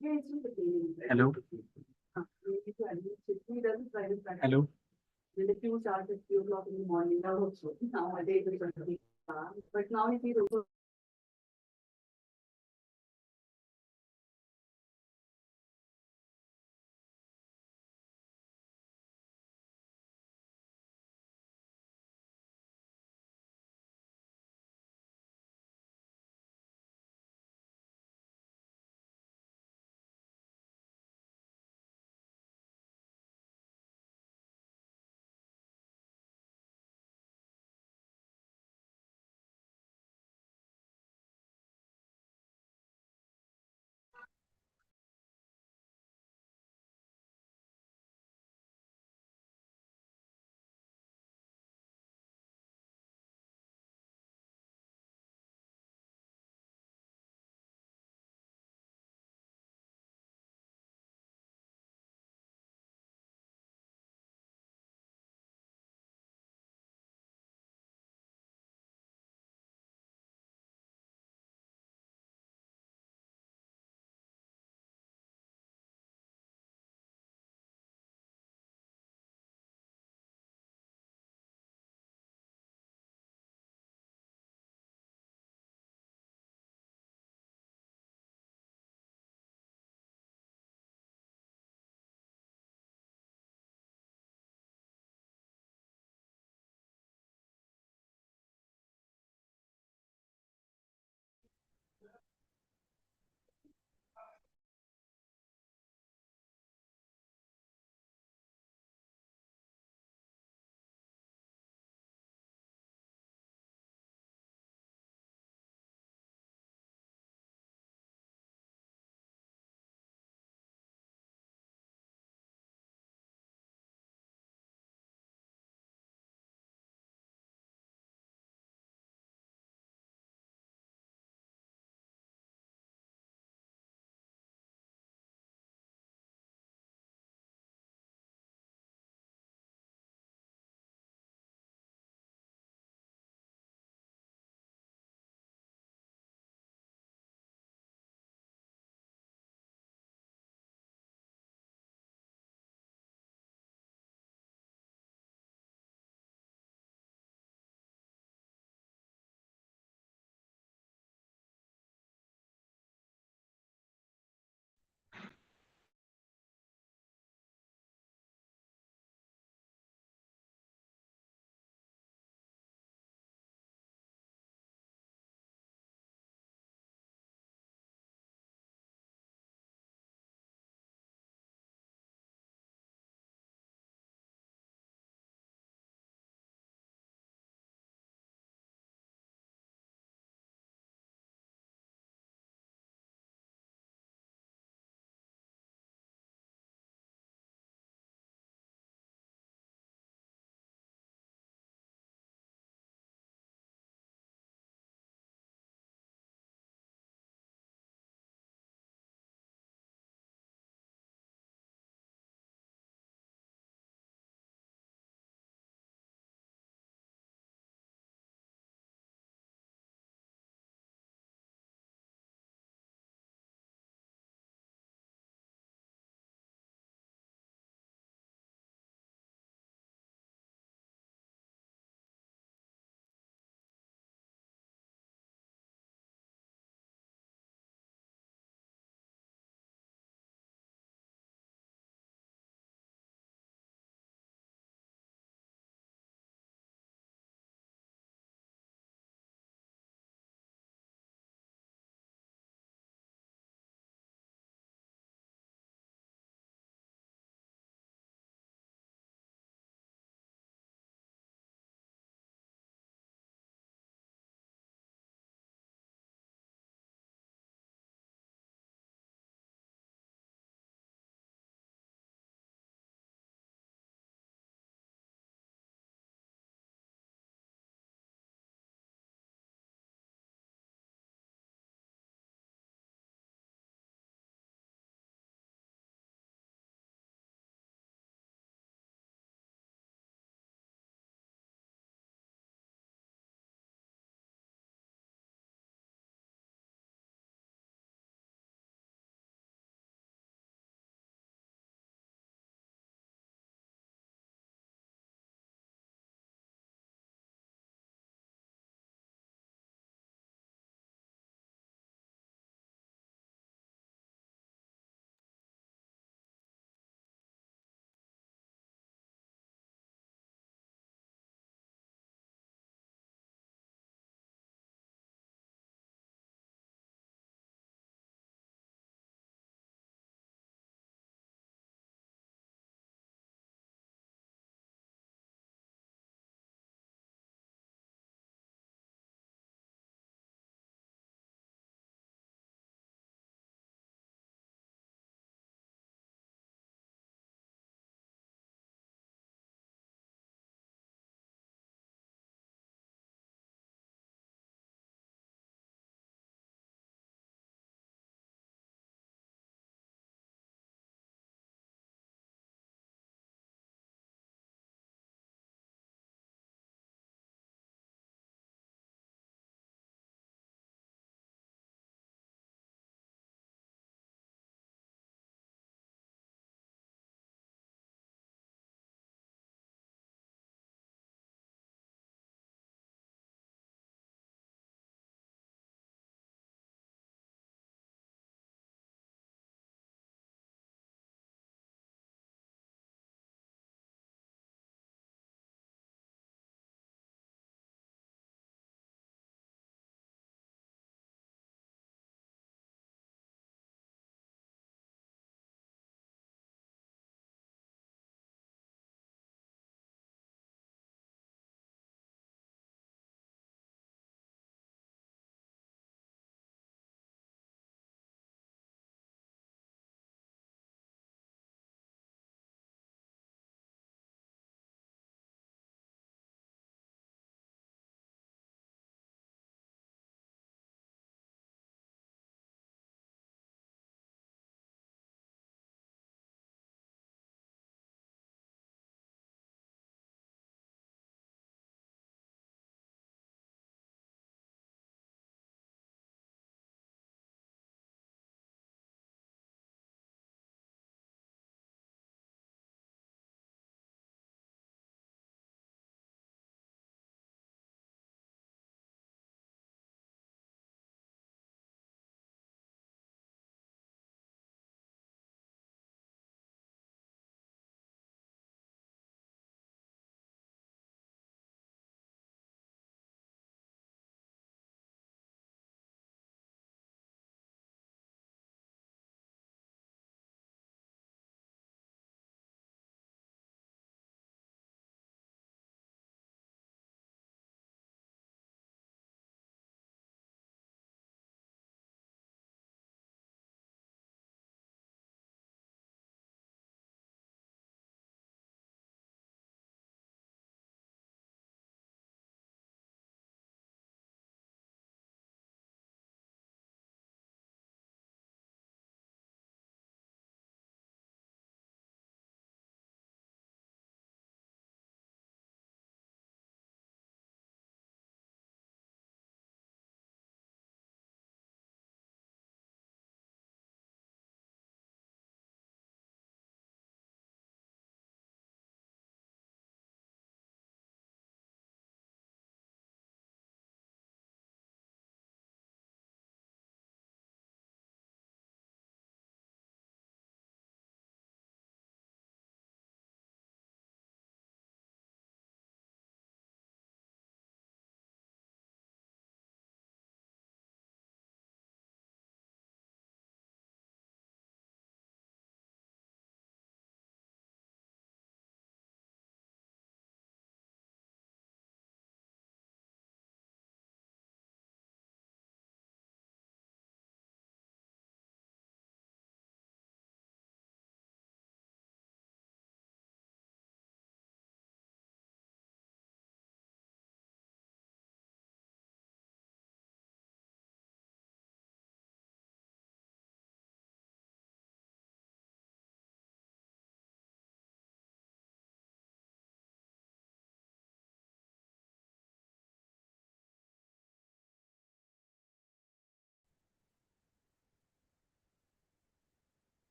Hello. Hello.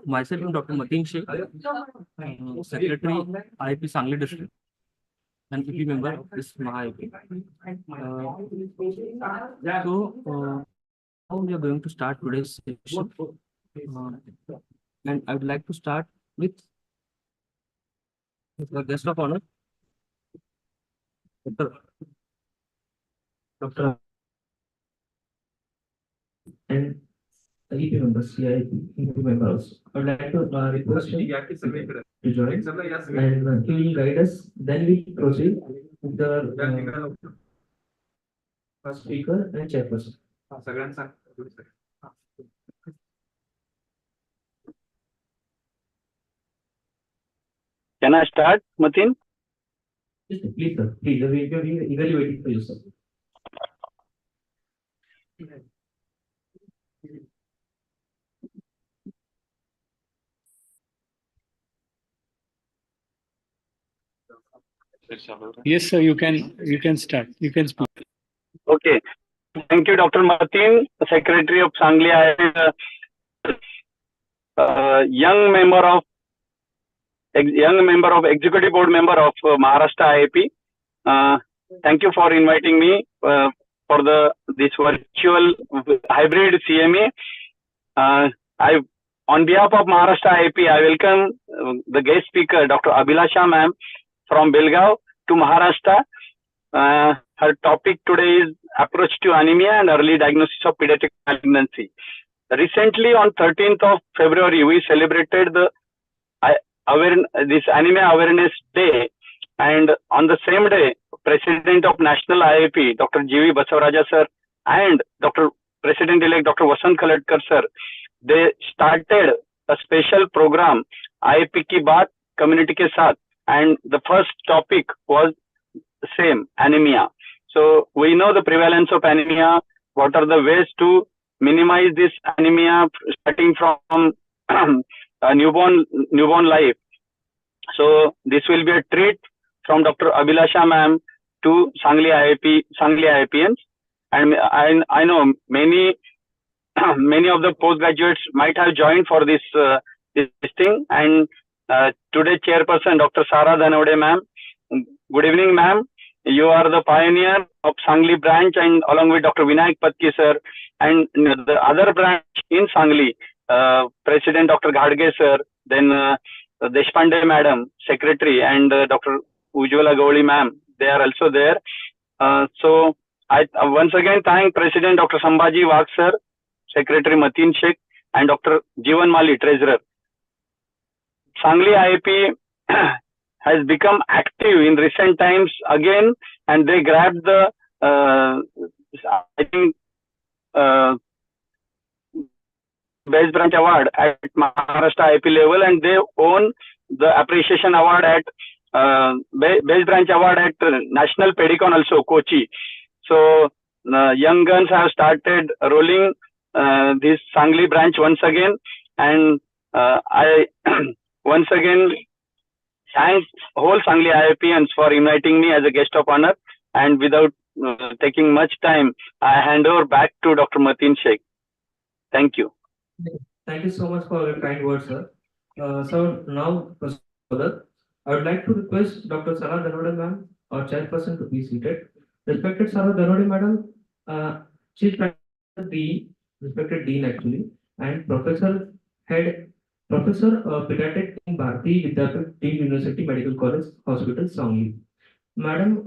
Myself, I'm Dr. Mateen Sheikh, Secretary, IIP Sangli District, and EP member of this MAHA-IIP. Now we are going to start today's session, and I would like to start with the guest of honor, Dr. and EP members, CIP members. I would like to request him to join, and he will guide us. Then we proceed with the first speaker and chairperson. Can I start, Mateen? Yes, please, sir. Please, we are eagerly waiting for you, sir. Yes, sir. You can start. You can speak. Okay. Thank you, Dr. Mateen, Secretary of Sangli. I am a young member of Executive Board member of Maharashtra IIP. Thank you for inviting me for this virtual hybrid CME. On behalf of Maharashtra IIP, I welcome the guest speaker, Dr. Abhilasha ma'am from Belgavi to Maharashtra. Her topic today is approach to anemia and early diagnosis of pediatric malignancy. Recently, on 13th of February, we celebrated this Anemia Awareness Day, and on the same day, President of National IIP, Dr. G.V. Basavaraja sir, and Dr. President-elect Dr. Vasant Khaladkar sir, they started a special program, IIP Ki Baat, Community Ke Saath, and the first topic was same, anemia. So we know the prevalence of anemia, what are the ways to minimize this anemia starting from newborn life. So this will be a treat from Dr. Abhilasha ma'am to Sangli IIPians, and I know many of the postgraduates might have joined for this thing, and today chairperson Dr. Sara Dhanode ma'am. Good evening, ma'am. You are the pioneer of Sangli branch, and along with Dr. Vinayak Patki sir and the other branch in Sangli, President Dr. Ghadge sir, then Deshpande madam, secretary, and Dr. Ujjwala Gowli ma'am. They are also there. So I once again thank President Dr. Sambhaji Wagh sir, Secretary Mateen Sheikh, and Dr. Jeevan Mali, treasurer. Sangli IIP has become active in recent times again, and they grabbed the I think Best Branch Award at Maharashtra IIP level, and they won the appreciation award at Best Branch Award at National Pedicon also, Kochi. So young guns have started rolling this Sangli branch once again, and I once again thank whole Sangli IIPians for inviting me as a guest of honor, and without taking much time, I hand over back to Dr. Mateen Sheikh. Thank you. Thank you so much for your kind words, sir. So now, further, I would like to request Dr. Sara Dhanode ma'am, our chairperson, to be seated. Respected Sara Dhanode madam, she is respected dean actually, and Professor Pediatric in Bharati Vidyapeeth Dean University Medical College Hospital, Sangli. Madam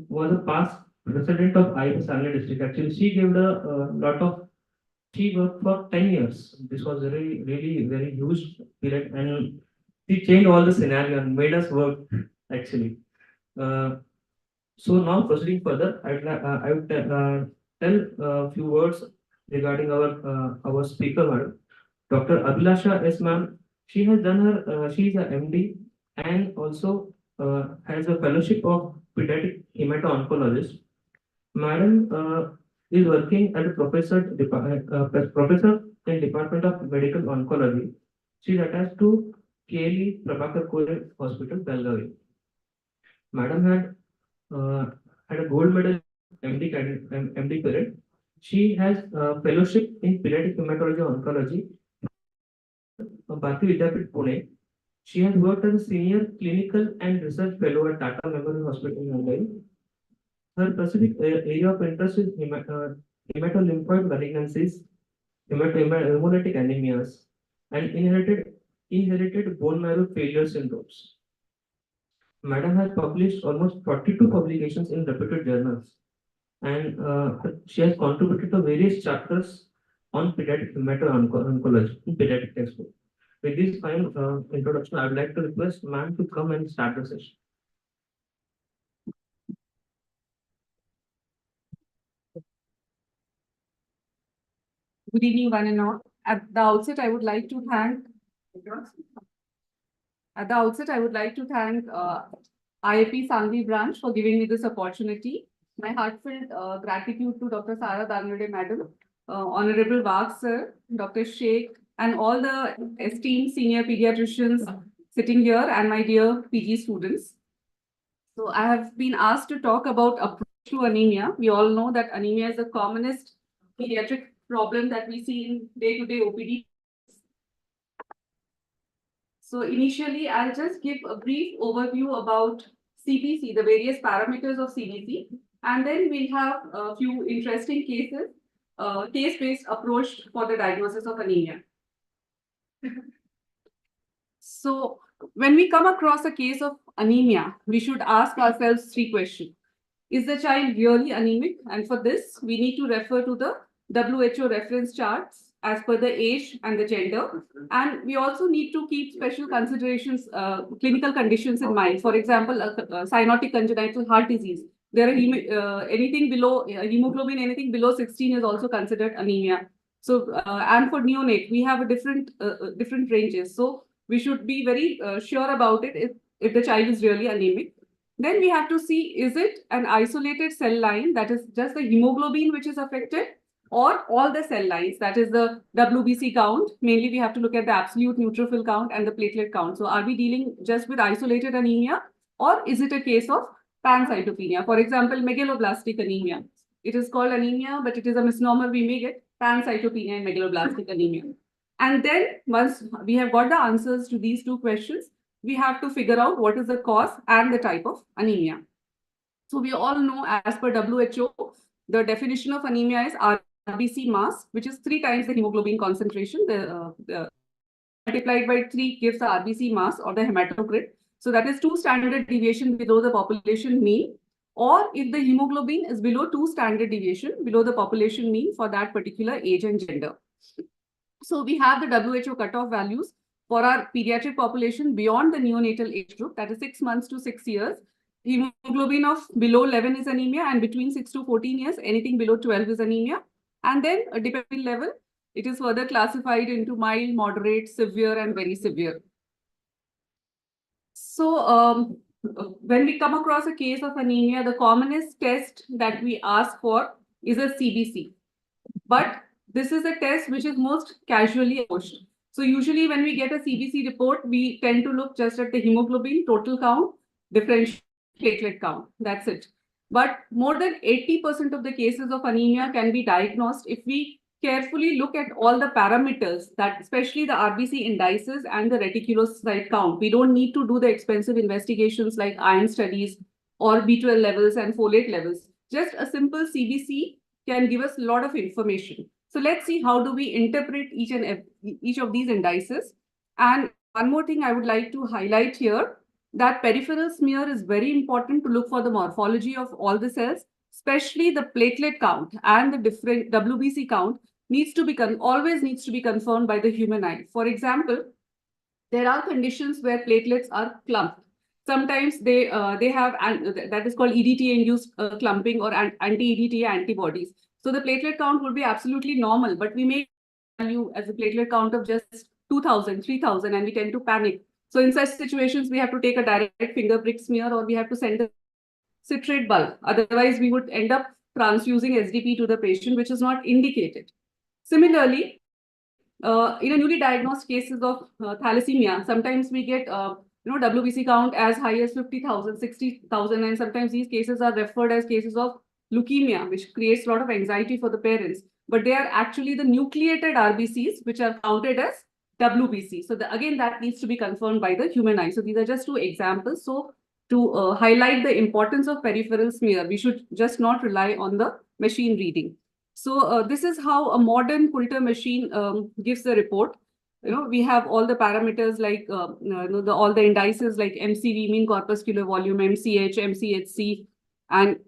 was a past president of IIP Sangli district. Actually, she gave she worked for 10 years. This was really very huge period, and she changed all the scenario and made us work actually. So now proceeding further, I would tell a few words regarding our speaker, madam. Dr. Abhilasha S ma'am, she has done she is a MD and also has a fellowship of Pediatric Hematologist. Madam is working as a professor in Department of Medical Oncology. She is attached to KLE Prabhakar Kore Hospital, Belgavi. Madam had a gold medal MD period. She has fellowship in pediatric hematology oncology from Bharati Vidyapit, Pune. She has worked as a senior clinical and research fellow at Tata Memorial Hospital, Mumbai. Her specific area of interest is hematolymphoid malignancies, hemolytic anemias, and inherited bone marrow failure syndromes. Madam has published almost 42 publications in reputed journals, and she has contributed to various chapters on pediatric hemato-oncology in pediatric textbook. With this fine introduction, I would like to request ma'am to come and start the session. Good evening, one and all. At the outset, I would like to thank IIP Sangli branch for giving me this opportunity. My heartfelt gratitude to Dr. Sara Danurde Madam, Honorable Wagh Sir, Dr. Sheikh, and all the esteemed senior pediatricians sitting here, and my dear PG students. So I have been asked to talk about approach to anemia. We all know that anemia is the commonest pediatric problem that we see in day-to-day OPD. So initially, I'll just give a brief overview about CBC, the various parameters of CBC, and then we'll have a few interesting cases, case-based approach for the diagnosis of anemia. So when we come across a case of anemia, we should ask ourselves three questions. Is the child really anemic? And for this, we need to refer to the WHO reference charts as per the age and the gender. And we also need to keep special considerations, clinical conditions in mind. For example, cyanotic congenital heart disease. There are anything below hemoglobin, anything below 16 is also considered anemia. So, and for neonate, we have a different ranges. So we should be very sure about it if the child is really anemic. Then we have to see, is it an isolated cell line, that is just the hemoglobin which is affected, or all the cell lines, that is the WBC count. Mainly we have to look at the absolute neutrophil count and the platelet count. So are we dealing just with isolated anemia, or is it a case of pancytopenia? For example, megaloblastic anemia. It is called anemia, but it is a misnomer. We may get pancytopenia and megaloblastic anemia. And then once we have got the answers to these two questions, we have to figure out what is the cause and the type of anemia. So we all know, as per WHO, the definition of anemia is RBC mass, which is 3 times the hemoglobin concentration. The multiplied by 3 gives the RBC mass or the hematocrit. So that is 2 standard deviation below the population mean, or if the hemoglobin is below 2 standard deviation below the population mean for that particular age and gender. So we have the WHO cutoff values for our pediatric population beyond the neonatal age group, that is 6 months to 6 years. Hemoglobin of below 11 is anemia, and between 6 to 14 years, anything below 12 is anemia. And then depending level, it is further classified into mild, moderate, severe, and very severe. So when we come across a case of anemia, the commonest test that we ask for is a CBC. But this is a test which is most casually approached. So usually when we get a CBC report, we tend to look just at the hemoglobin, total count, differential platelet count. That's it. But more than 80% of the cases of anemia can be diagnosed if we carefully look at all the parameters, that especially the RBC indices and the reticulocyte count. We don't need to do the expensive investigations like iron studies or B12 levels and folate levels. Just a simple CBC can give us a lot of information. So let's see how do we interpret each of these indices. And one more thing I would like to highlight here, that peripheral smear is very important to look for the morphology of all the cells, especially the platelet count and the different WBC count always needs to be confirmed by the human eye. For example, there are conditions where platelets are clumped. Sometimes they have, that is called EDTA-induced clumping or anti-EDTA antibodies. So the platelet count would be absolutely normal, but we may value as a platelet count of just 2,000, 3,000, and we tend to panic. So in such situations, we have to take a direct finger prick smear, or we have to send a citrate bulb. Otherwise, we would end up transfusing SDP to the patient, which is not indicated. Similarly, in a newly diagnosed cases of thalassemia, sometimes we get WBC count as high as 50,000, 60,000, and sometimes these cases are referred as cases of leukemia, which creates a lot of anxiety for the parents. But they are actually the nucleated RBCs, which are counted as WBC. So again, that needs to be confirmed by the human eye. So these are just two examples. So to highlight the importance of peripheral smear, we should just not rely on the machine reading. So this is how a modern Coulter machine gives the report. We have all the parameters like all the indices like MCV, mean corpuscular volume, MCH, MCHC, and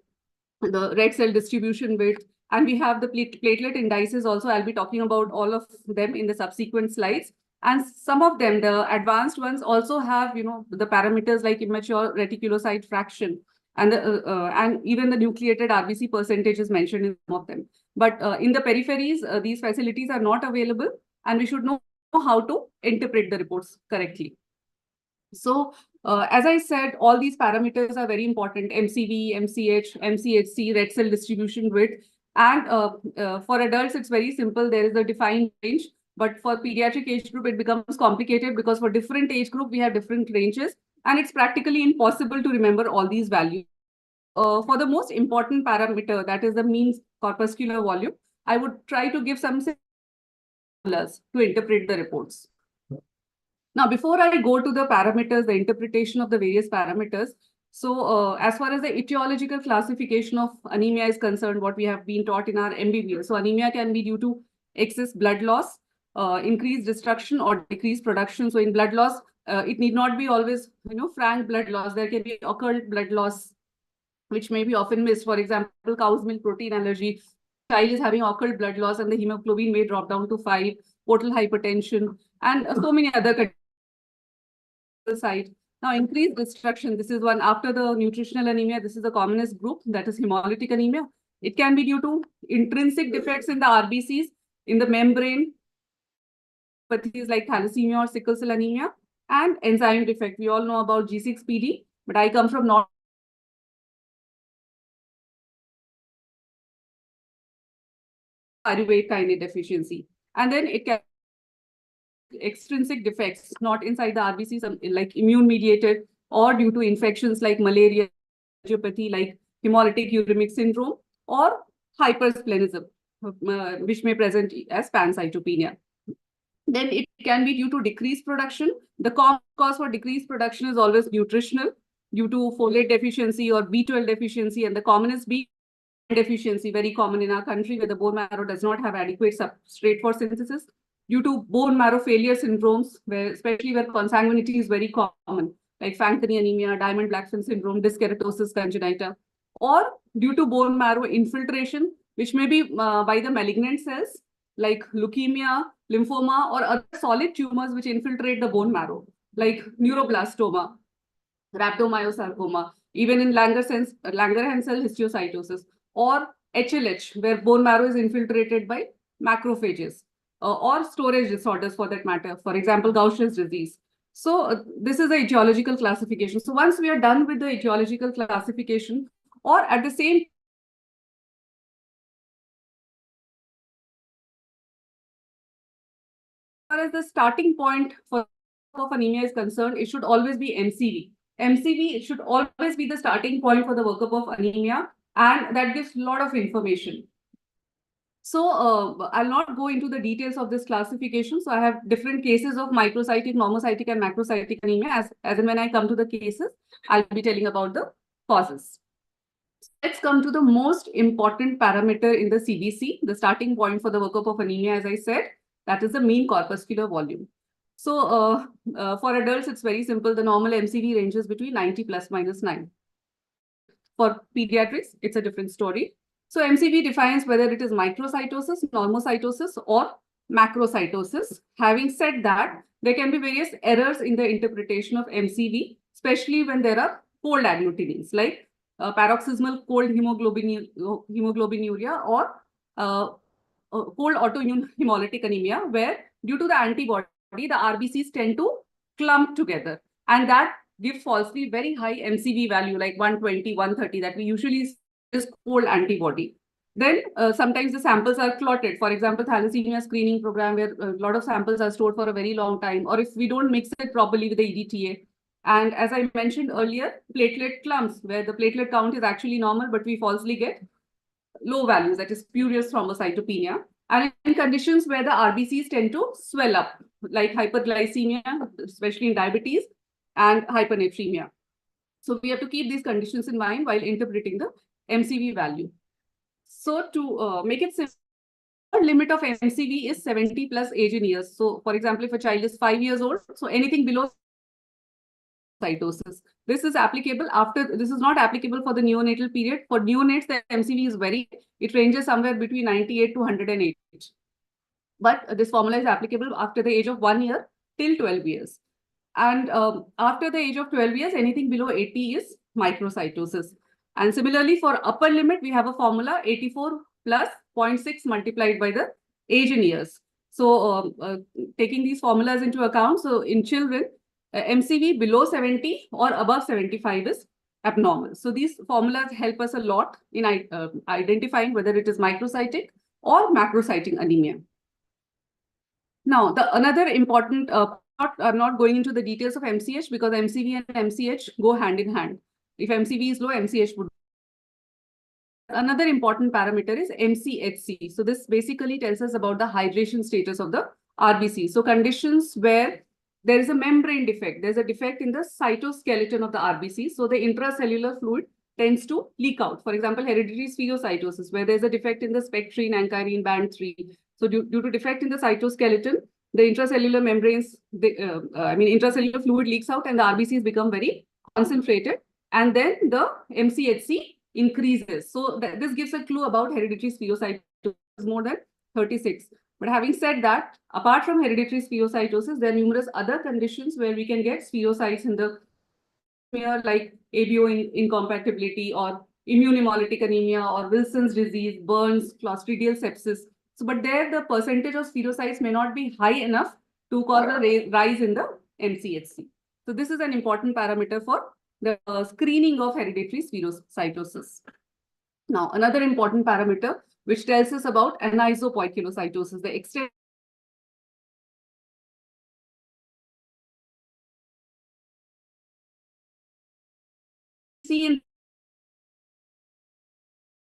the red cell distribution width. And we have the platelet indices also. I'll be talking about all of them in the subsequent slides. And some of them, the advanced ones, also have the parameters like immature reticulocyte fraction, and even the nucleated RBC percentage is mentioned in some of them. But in the peripheries, these facilities are not available, and we should know how to interpret the reports correctly. So as I said, all these parameters are very important: MCV, MCH, MCHC, red cell distribution width. And for adults, it's very simple. There is a defined range. But for pediatric age group, it becomes complicated because for different age group, we have different ranges. And it's practically impossible to remember all these values. For the most important parameter, that is the mean corpuscular volume, I would try to give some formulas to interpret the reports. Now, before I go to the parameters, the interpretation of the various parameters, so as far as the etiological classification of anemia is concerned, what we have been taught in our MBBS. So anemia can be due to excess blood loss, increased destruction, or decreased production. So in blood loss, it need not be always frank blood loss. There can be occult blood loss, which may be often missed. For example, cow's milk protein allergy. Child is having occult blood loss and the hemoglobin may drop down to 5, portal hypertension, and so many other conditions. Side. Now, increased destruction. This is one after the nutritional anemia. This is the commonest group, that is hemolytic anemia. It can be due to intrinsic defects in the RBCs, in the membrane, pathies like thalassemia or sickle cell anemia, and enzyme defect. We all know about G6PD, but I come from North pyruvate kinase deficiency. And then it can extrinsic defects, not inside the RBCs, like immune mediated, or due to infections like malaria, angiopathy, like hemolytic uremic syndrome, or hypersplenism, which may present as pancytopenia. Then it can be due to decreased production. The common cause for decreased production is always nutritional, due to folate deficiency or B12 deficiency, and the commonest B deficiency, very common in our country, where the bone marrow does not have adequate substrate for synthesis, due to bone marrow failure syndromes, especially where consanguinity is very common, like Fanconi anemia, Diamond-Blackfan syndrome, dyskeratosis congenita, or due to bone marrow infiltration, which may be by the malignant cells, like leukemia, lymphoma, or other solid tumors which infiltrate the bone marrow, like neuroblastoma, rhabdomyosarcoma, even in Langerhans cell histiocytosis, or HLH, where bone marrow is infiltrated by macrophages, or storage disorders for that matter, for example, Gaucher's disease. So this is the etiological classification. So once we are done with the etiological classification, or at the same as the starting point for of anemia is concerned, it should always be MCV. MCV should always be the starting point for the workup of anemia, and that gives a lot of information. So I'll not go into the details of this classification. So I have different cases of microcytic, normocytic, and macrocytic anemia. As and when I come to the cases, I'll be telling about the causes. Let's come to the most important parameter in the CBC, the starting point for the workup of anemia, as I said, that is the mean corpuscular volume. So for adults, it's very simple. The normal MCV ranges between 90 plus minus 9. For pediatrics, it's a different story. So MCV defines whether it is microcytosis, normocytosis, or macrocytosis. Having said that, there can be various errors in the interpretation of MCV, especially when there are cold agglutinins, like paroxysmal cold hemoglobinuria, or cold autoimmune hemolytic anemia, where due to the antibody, the RBCs tend to clumped together. And that gives falsely very high MCV value, like 120, 130, that we usually see as cold antibody. Then sometimes the samples are clotted. For example, thalassemia screening program where a lot of samples are stored for a very long time, or if we don't mix it properly with the EDTA. And as I mentioned earlier, platelet clumps, where the platelet count is actually normal, but we falsely get low values, that is spurious thrombocytopenia. And in conditions where the RBCs tend to swell up, like hyperglycemia, especially in diabetes, and hypernatremia. So we have to keep these conditions in mind while interpreting the MCV value. So to make it simple, the limit of MCV is 70 plus age in years. So for example, if a child is 5 years old, so anything below cytosis. This is applicable after, this is not applicable for the neonatal period. For neonates, the MCV is very, it ranges somewhere between 98 to 108. But this formula is applicable after the age of 1 year till 12 years. And after the age of 12 years, anything below 80 is microcytosis. And similarly, for upper limit, we have a formula 84 plus 0.6 multiplied by the age in years. So taking these formulas into account, so in children, MCV below 70 or above 75 is abnormal. So these formulas help us a lot in identifying whether it is microcytic or macrocytic anemia. Now, another important I'm not going into the details of MCH because MCV and MCH go hand in hand. If MCV is low, MCH would. Another important parameter is MCHC. So this basically tells us about the hydration status of the RBC. So conditions where there is a membrane defect, there's a defect in the cytoskeleton of the RBC. So the intracellular fluid tends to leak out. For example, hereditary spherocytosis, where there's a defect in the spectrine, ankyrin band 3. So due to defect in the cytoskeleton, the intracellular membranes, intracellular fluid leaks out and the RBCs become very concentrated. And then the MCHC increases. So this gives a clue about hereditary spherocytosis more than 36. But having said that, apart from hereditary spherocytosis, there are numerous other conditions where we can get spherocytes in the like ABO incompatibility or immune hemolytic anemia or Wilson's disease, Burns, Clostridial sepsis. So, but there the percentage of spherocytes may not be high enough to cause a rise in the MCHC. So this is an important parameter for the screening of hereditary spherocytosis. Now, another important parameter which tells us about anisopoikilocytosis, the extent see in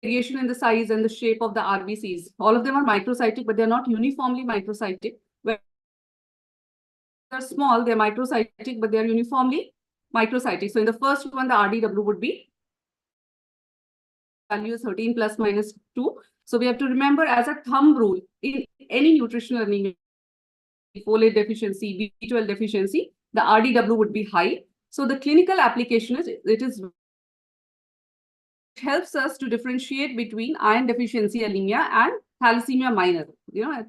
variation in the size and the shape of the RBCs. All of them are microcytic, but they're not uniformly microcytic. Where they're small, they're microcytic, but they're uniformly microcytic. So in the first one, the RDW would be value is 13 plus minus 2. So we have to remember as a thumb rule in any nutritional anemia, folate deficiency, B12 deficiency, the RDW would be high. So the clinical application is it helps us to differentiate between iron deficiency anemia and thalassemia minor. You know,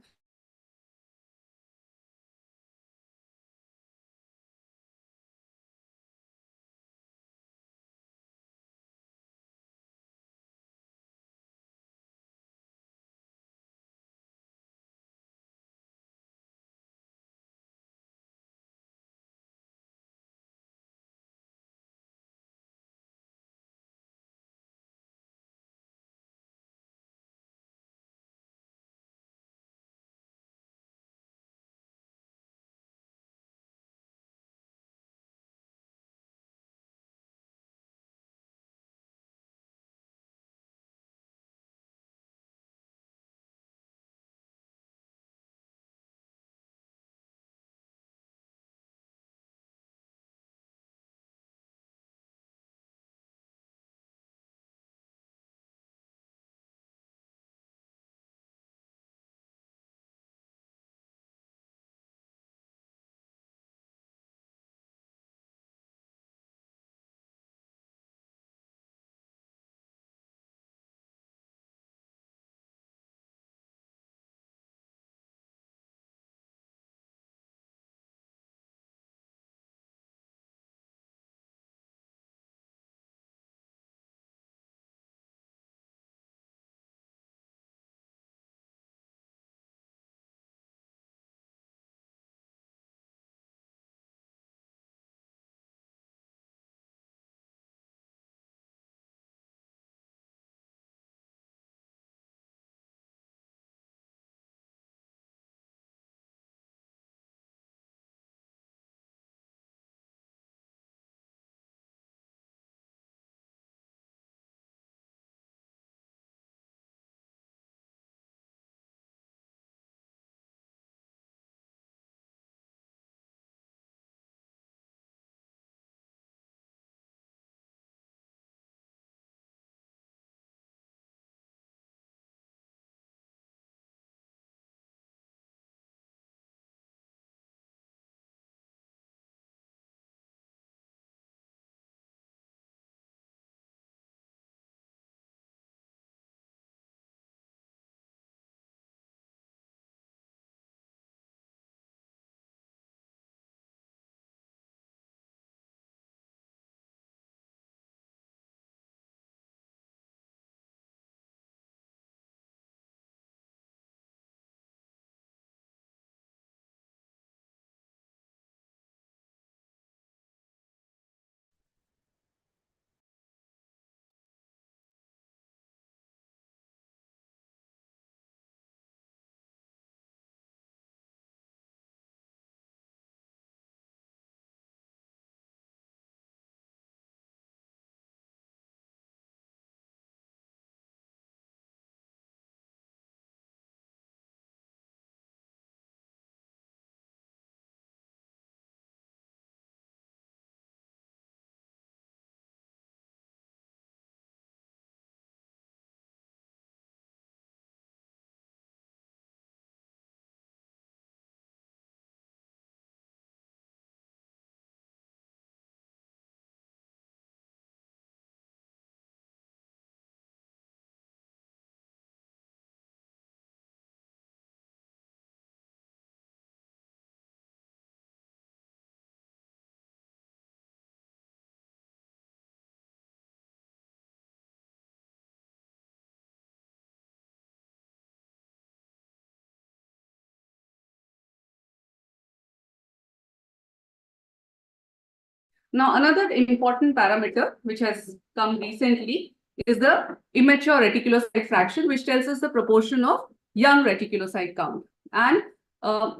Now, another important parameter which has come recently is the immature reticulocyte fraction, which tells us the proportion of young reticulocyte count. And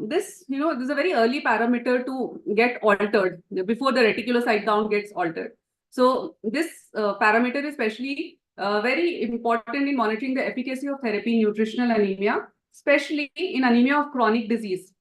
this is a very early parameter to get altered before the reticulocyte count gets altered. So this parameter is especially very important in monitoring the efficacy of therapy in nutritional anemia, especially in anemia of chronic disease.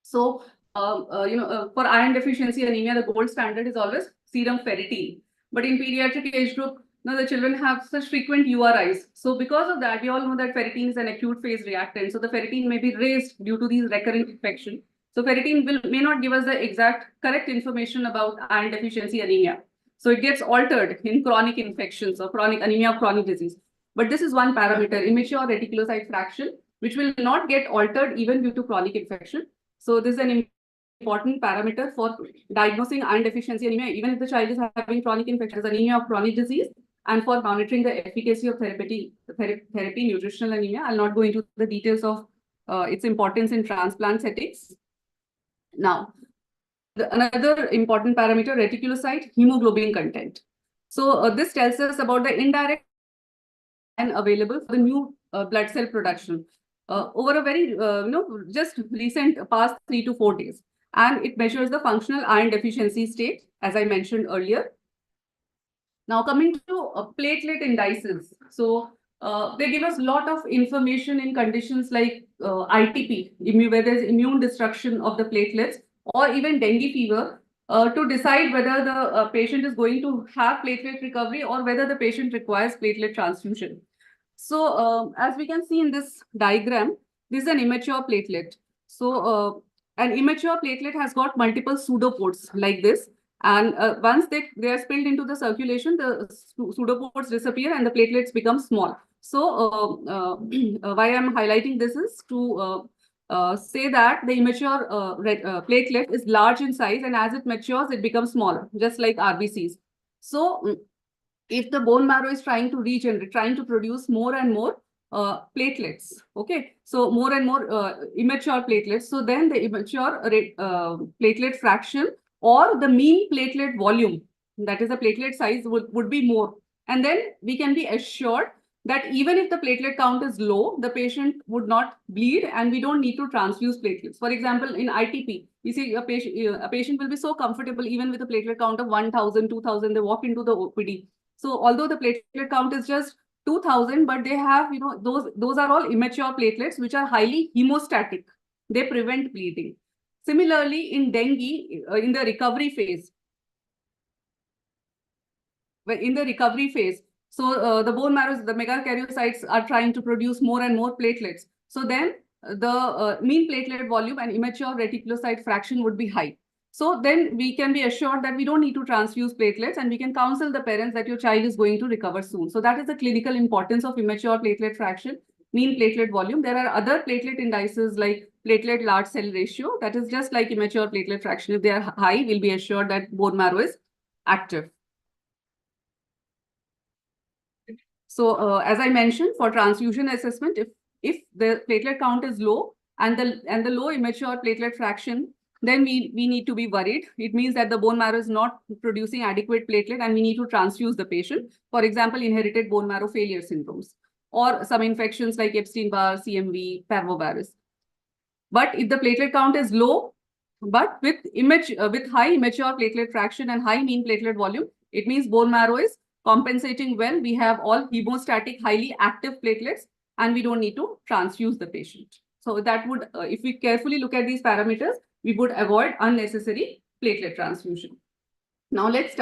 So, for iron deficiency anemia, the gold standard is always serum ferritin. But in pediatric age group, now the children have such frequent URIs. So because of that, we all know that ferritin is an acute phase reactant. So the ferritin may be raised due to these recurrent infection. So ferritin may not give us the exact correct information about iron deficiency anemia. So it gets altered in chronic infections or chronic anemia of chronic disease. But this is one parameter, immature reticulocyte fraction, which will not get altered even due to chronic infection. So this is an important parameter for diagnosing iron deficiency anemia, even if the child is having chronic infections, anemia of chronic disease, and for monitoring the efficacy of therapy nutritional anemia. I'll not go into the details of its importance in transplant settings. Now, another important parameter, reticulocyte hemoglobin content. So this tells us about the indirect and available for the new blood cell production over a very just recent past 3 to 4 days, and it measures the functional iron deficiency state, as I mentioned earlier. Now coming to platelet indices, so they give us a lot of information in conditions like ITP, where there's immune destruction of the platelets, or even dengue fever, to decide whether the patient is going to have platelet recovery or whether the patient requires platelet transfusion. So as we can see in this diagram, this is an immature platelet. So an immature platelet has got multiple pseudopods like this. And once they are spilled into the circulation, the pseudopods disappear and the platelets become small. So why I'm highlighting this is to say that the immature platelet is large in size, and as it matures, it becomes smaller, just like RBCs. So if the bone marrow is trying to regenerate, trying to produce more and more platelets, okay, so more and more immature platelets, so then the immature platelet fraction or the mean platelet volume, that is the platelet size, would be more. And then we can be assured that even if the platelet count is low, the patient would not bleed and we don't need to transfuse platelets. For example, in ITP, you see a patient will be so comfortable even with a platelet count of 1,000, 2,000, they walk into the OPD. So although the platelet count is just 2,000, but they have, those are all immature platelets which are highly hemostatic. They prevent bleeding. Similarly, in dengue, in the recovery phase, so the bone marrows, the megakaryocytes are trying to produce more and more platelets. So then the mean platelet volume and immature reticulocyte fraction would be high. So then we can be assured that we don't need to transfuse platelets, and we can counsel the parents that your child is going to recover soon. So that is the clinical importance of immature platelet fraction, mean platelet volume. There are other platelet indices like platelet large cell ratio, that is just like immature platelet fraction. If they are high, we'll be assured that bone marrow is active. So as I mentioned, for transfusion assessment, if the platelet count is low and the low immature platelet fraction, then we need to be worried. It means that the bone marrow is not producing adequate platelet and we need to transfuse the patient. For example, inherited bone marrow failure syndromes or some infections like Epstein-Barr, CMV, parvovirus. But if the platelet count is low, but with high immature platelet fraction and high mean platelet volume, it means bone marrow is compensating well. We have all hemostatic, highly active platelets, and we don't need to transfuse the patient. So that would, if we carefully look at these parameters, we would avoid unnecessary platelet transfusion. Now let's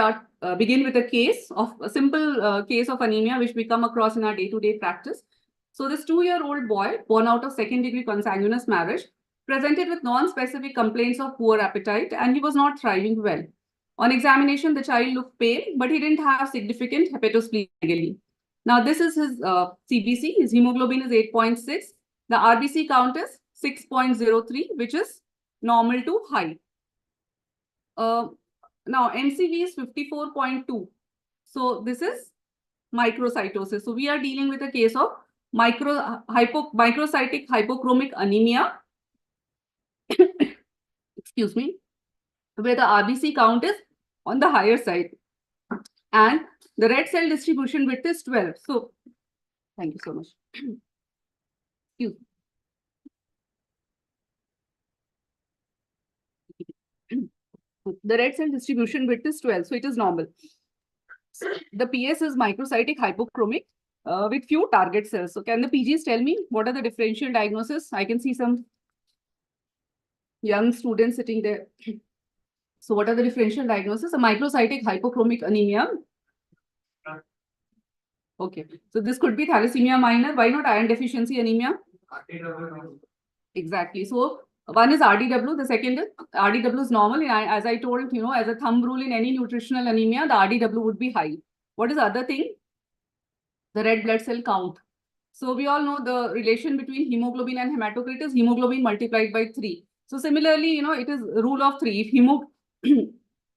begin with a simple case of anemia, which we come across in our day-to-day practice. So this 2-year-old boy, born out of second-degree consanguineous marriage, presented with non-specific complaints of poor appetite, and he was not thriving well. On examination, the child looked pale, but he didn't have significant hepatosplenomegaly. Now, this is his CBC. His hemoglobin is 8.6. The RBC count is 6.03, which is normal to high. Now, MCV is 54.2. So, this is microcytosis. So, we are dealing with a case of microcytic hypochromic anemia. Excuse me, where the RBC count is on the higher side. And the red cell distribution width is 12. So, thank you so much. Excuse me. The red cell distribution width is 12, so it is normal. The PS is microcytic hypochromic with few target cells. So can the PGs tell me what are the differential diagnosis? I can see some young students sitting there. So what are the differential diagnosis? A microcytic hypochromic anemia. Okay, so this could be thalassemia minor. Why not iron deficiency anemia? Exactly. So one is RDW, the second is RDW is normal. And as I told, as a thumb rule in any nutritional anemia, the RDW would be high. What is the other thing? The red blood cell count. So we all know the relation between hemoglobin and hematocrit is hemoglobin multiplied by 3. So similarly, it is rule of 3.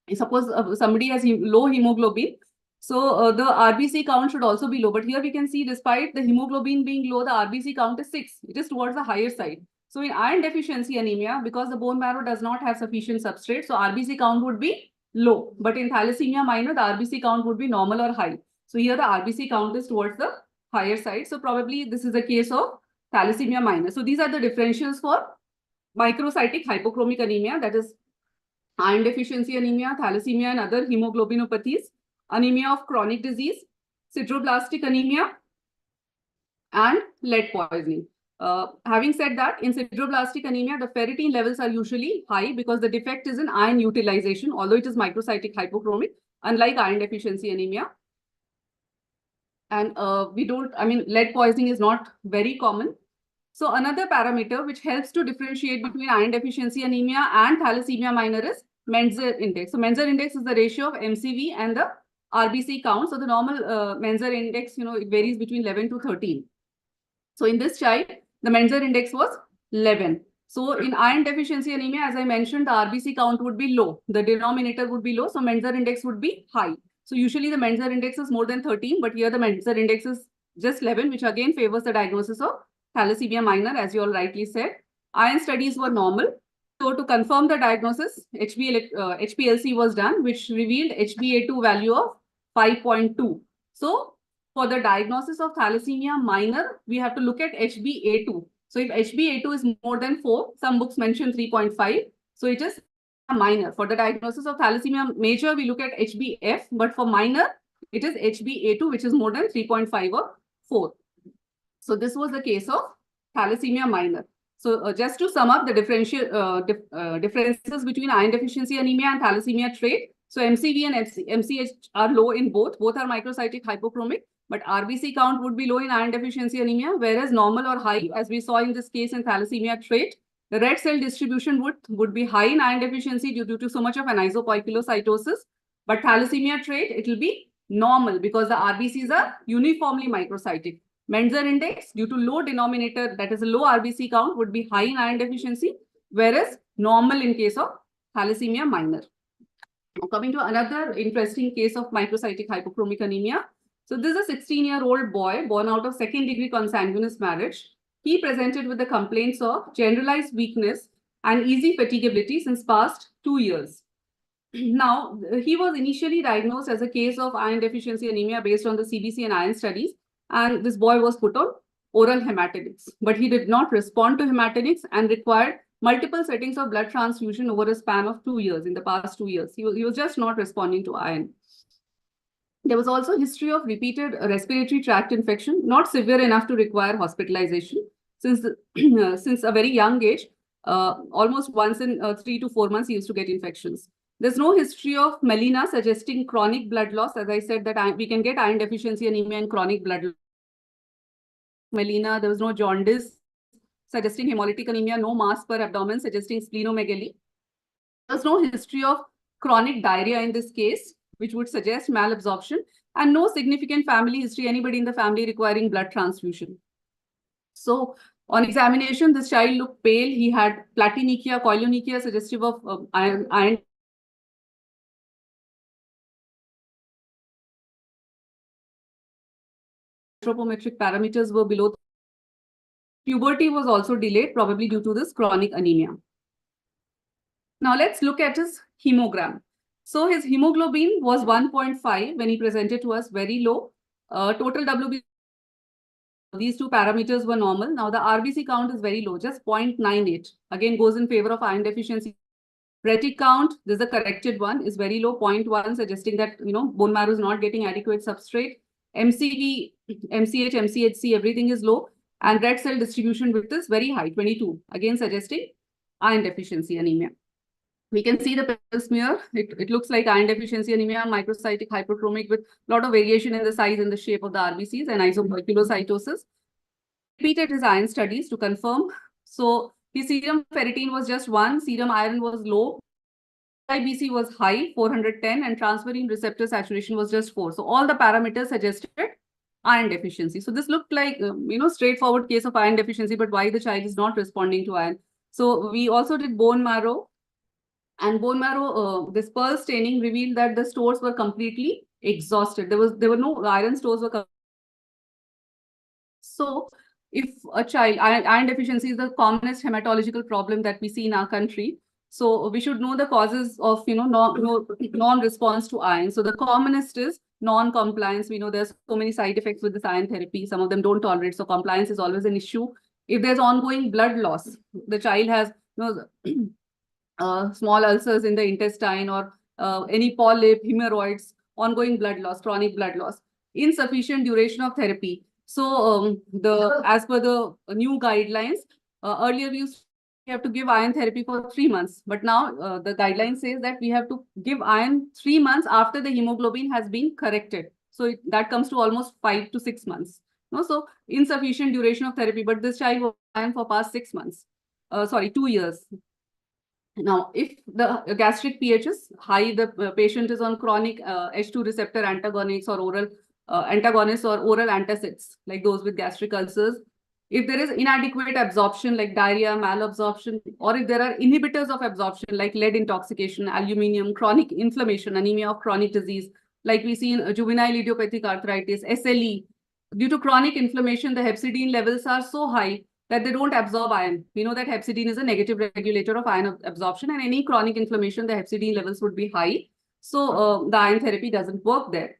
If suppose somebody has low hemoglobin, so the RBC count should also be low. But here we can see despite the hemoglobin being low, the RBC count is 6. It is towards the higher side. So in iron deficiency anemia, because the bone marrow does not have sufficient substrate, so RBC count would be low. But in thalassemia minor, the RBC count would be normal or high. So here the RBC count is towards the higher side. So probably this is a case of thalassemia minor. So these are the differentials for microcytic hypochromic anemia, that is iron deficiency anemia, thalassemia and other hemoglobinopathies, anemia of chronic disease, sideroblastic anemia, and lead poisoning. Having said that, in sideroblastic anemia, the ferritin levels are usually high because the defect is in iron utilization, although it is microcytic hypochromic, unlike iron deficiency anemia. And lead poisoning is not very common. So another parameter which helps to differentiate between iron deficiency anemia and thalassemia minor is Menzer index. So Menzer index is the ratio of MCV and the RBC count. So the normal Menzer index, it varies between 11 to 13. So in this child, the Menzer index was 11. So in iron deficiency anemia, as I mentioned, the RBC count would be low. The denominator would be low. So Menzer index would be high. So usually the Menzer index is more than 13, but here the Menzer index is just 11, which again favors the diagnosis of thalassemia minor, as you all rightly said. Iron studies were normal. So to confirm the diagnosis, HPLC was done, which revealed HbA2 value of 5.2. So for the diagnosis of thalassemia minor, we have to look at HbA2. So if HbA2 is more than 4, some books mention 3.5. So it is minor. For the diagnosis of thalassemia major, we look at HbF, but for minor, it is HbA2, which is more than 3.5 or 4. So this was the case of thalassemia minor. So just to sum up the differences between iron deficiency anemia and thalassemia trait. So MCV and MCH are low in both. Both are microcytic hypochromic, but RBC count would be low in iron deficiency anemia, whereas normal or high, as we saw in this case in thalassemia trait. The red cell distribution would be high in iron deficiency due to so much of anisopoikilocytosis. But thalassemia trait, it will be normal because the RBCs are uniformly microcytic. Menzer index, due to low denominator, that is a low RBC count, would be high in iron deficiency, whereas normal in case of thalassemia minor. Now, coming to another interesting case of microcytic hypochromic anemia. So this is a 16-year-old boy born out of second-degree consanguineous marriage. He presented with the complaints of generalized weakness and easy fatigability since past 2 years. Now, he was initially diagnosed as a case of iron deficiency anemia based on the CBC and iron studies. And this boy was put on oral hematinics, but he did not respond to hematinics and required multiple settings of blood transfusion over a span of 2 years. In the past 2 years, he was just not responding to iron. There was also a history of repeated respiratory tract infection, not severe enough to require hospitalization. Since a very young age, almost once in 3 to 4 months, he used to get infections. There's no history of melena suggesting chronic blood loss. As I said, that we can get iron deficiency anemia and chronic blood loss. Melena, there was no jaundice suggesting hemolytic anemia, no mass per abdomen suggesting splenomegaly. There's no history of chronic diarrhea in this case, which would suggest malabsorption, and no significant family history, anybody in the family requiring blood transfusion. So on examination, this child looked pale. He had platinichia, koilonychia, suggestive of iron. Anthropometric parameters were below. Puberty was also delayed, probably due to this chronic anemia. Now let's look at his hemogram. So his hemoglobin was 1.5 when he presented to us, very low. Total WBC, these two parameters were normal. Now the RBC count is very low, just 0.98. Again, goes in favor of iron deficiency. Retic count, this is a corrected one, is very low, 0.1, suggesting that, bone marrow is not getting adequate substrate. MCV, MCH, MCHC, everything is low. And red cell distribution width is very high, 22, again suggesting iron deficiency anemia. We can see the Pell smear. It looks like iron deficiency anemia, microcytic hyperchromic with a lot of variation in the size and the shape of the RBCs and isopoikilocytosis. Repeated his iron studies to confirm. So his serum ferritin was just 1, serum iron was low, IBC was high, 410, and transferrin receptor saturation was just 4. So all the parameters suggested iron deficiency. So this looked like, straightforward case of iron deficiency, but why the child is not responding to iron? So we also did bone marrow. And bone marrow, this Pearl staining revealed that the stores were completely exhausted. There were no iron stores. So if a child, iron deficiency is the commonest hematological problem that we see in our country. So we should know the causes of, non-response to iron. So the commonest is non-compliance. We know there's so many side effects with this iron therapy. Some of them don't tolerate. So compliance is always an issue. If there's ongoing blood loss, the child has, small ulcers in the intestine or any polyp, hemorrhoids, ongoing blood loss, chronic blood loss, insufficient duration of therapy. So as per the new guidelines, earlier we used to have to give iron therapy for 3 months, but now the guideline says that we have to give iron 3 months after the hemoglobin has been corrected. So that comes to almost 5 to 6 months. So insufficient duration of therapy, but this child was iron for past 6 months. 2 years. Now, if the gastric pH is high, the patient is on chronic H2 receptor antagonists or oral antagonists or oral antacids, like those with gastric ulcers. If there is inadequate absorption, like diarrhea, malabsorption, or if there are inhibitors of absorption, like lead intoxication, aluminium, chronic inflammation, anemia of chronic disease, like we see in juvenile idiopathic arthritis, SLE, due to chronic inflammation, the hepcidin levels are so high that they don't absorb iron. We know that hepcidin is a negative regulator of iron absorption, and any chronic inflammation, the hepcidin levels would be high. So the iron therapy doesn't work there,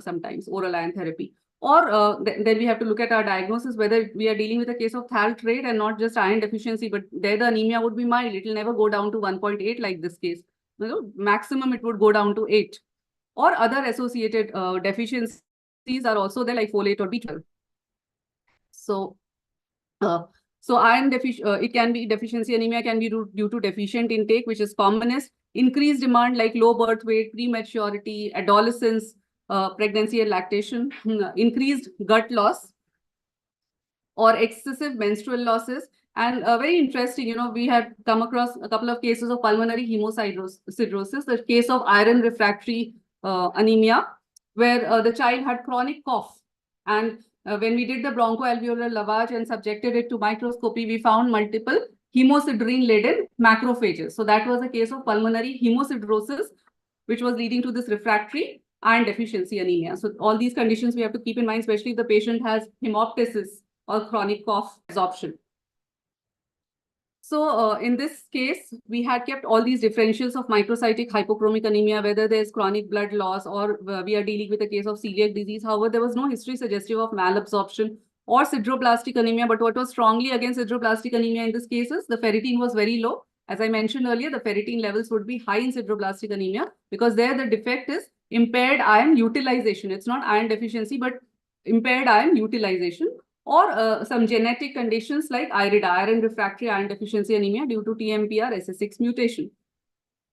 sometimes oral iron therapy. Or then we have to look at our diagnosis, whether we are dealing with a case of thal trait and not just iron deficiency, but there the anemia would be mild. It will never go down to 1.8 like this case. Maximum it would go down to 8. Or other associated deficiencies are also there, like folate or B12. So iron it can be deficiency anemia can be due to deficient intake, which is commonest. Increased demand like low birth weight, prematurity, adolescence, pregnancy and lactation, increased gut loss, or excessive menstrual losses. And very interesting, we had come across a couple of cases of pulmonary hemocirrhosis, the case of iron refractory anemia, where the child had chronic cough. And when we did the bronchoalveolar lavage and subjected it to microscopy, we found multiple hemosiderin-laden macrophages. So that was a case of pulmonary hemocirrhosis, which was leading to this refractory iron deficiency anemia. So all these conditions we have to keep in mind, especially if the patient has hemoptysis or chronic cough absorption. So in this case, we had kept all these differentials of microcytic hypochromic anemia, whether there's chronic blood loss or we are dealing with a case of celiac disease. However, there was no history suggestive of malabsorption or sideroblastic anemia. But what was strongly against sideroblastic anemia in this case is the ferritin was very low. As I mentioned earlier, the ferritin levels would be high in sideroblastic anemia because there the defect is impaired iron utilization. It's not iron deficiency, but impaired iron utilization. Or some genetic conditions like IRIDA, iron refractory iron deficiency anemia due to TMPR SS6 mutation.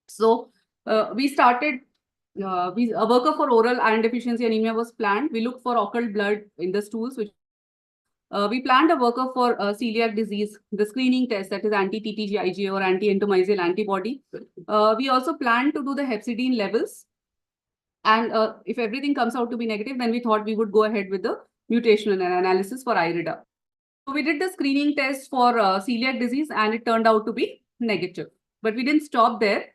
So we started, a workup for oral iron deficiency anemia was planned. We looked for occult blood in the stools, which we planned a workup for celiac disease, the screening test, that is anti-TTG-IgA or anti-endomysial antibody. We also planned to do the hepcidin levels. And if everything comes out to be negative, then we thought we would go ahead with the mutational analysis for IRIDA. So we did the screening test for celiac disease and it turned out to be negative. But we didn't stop there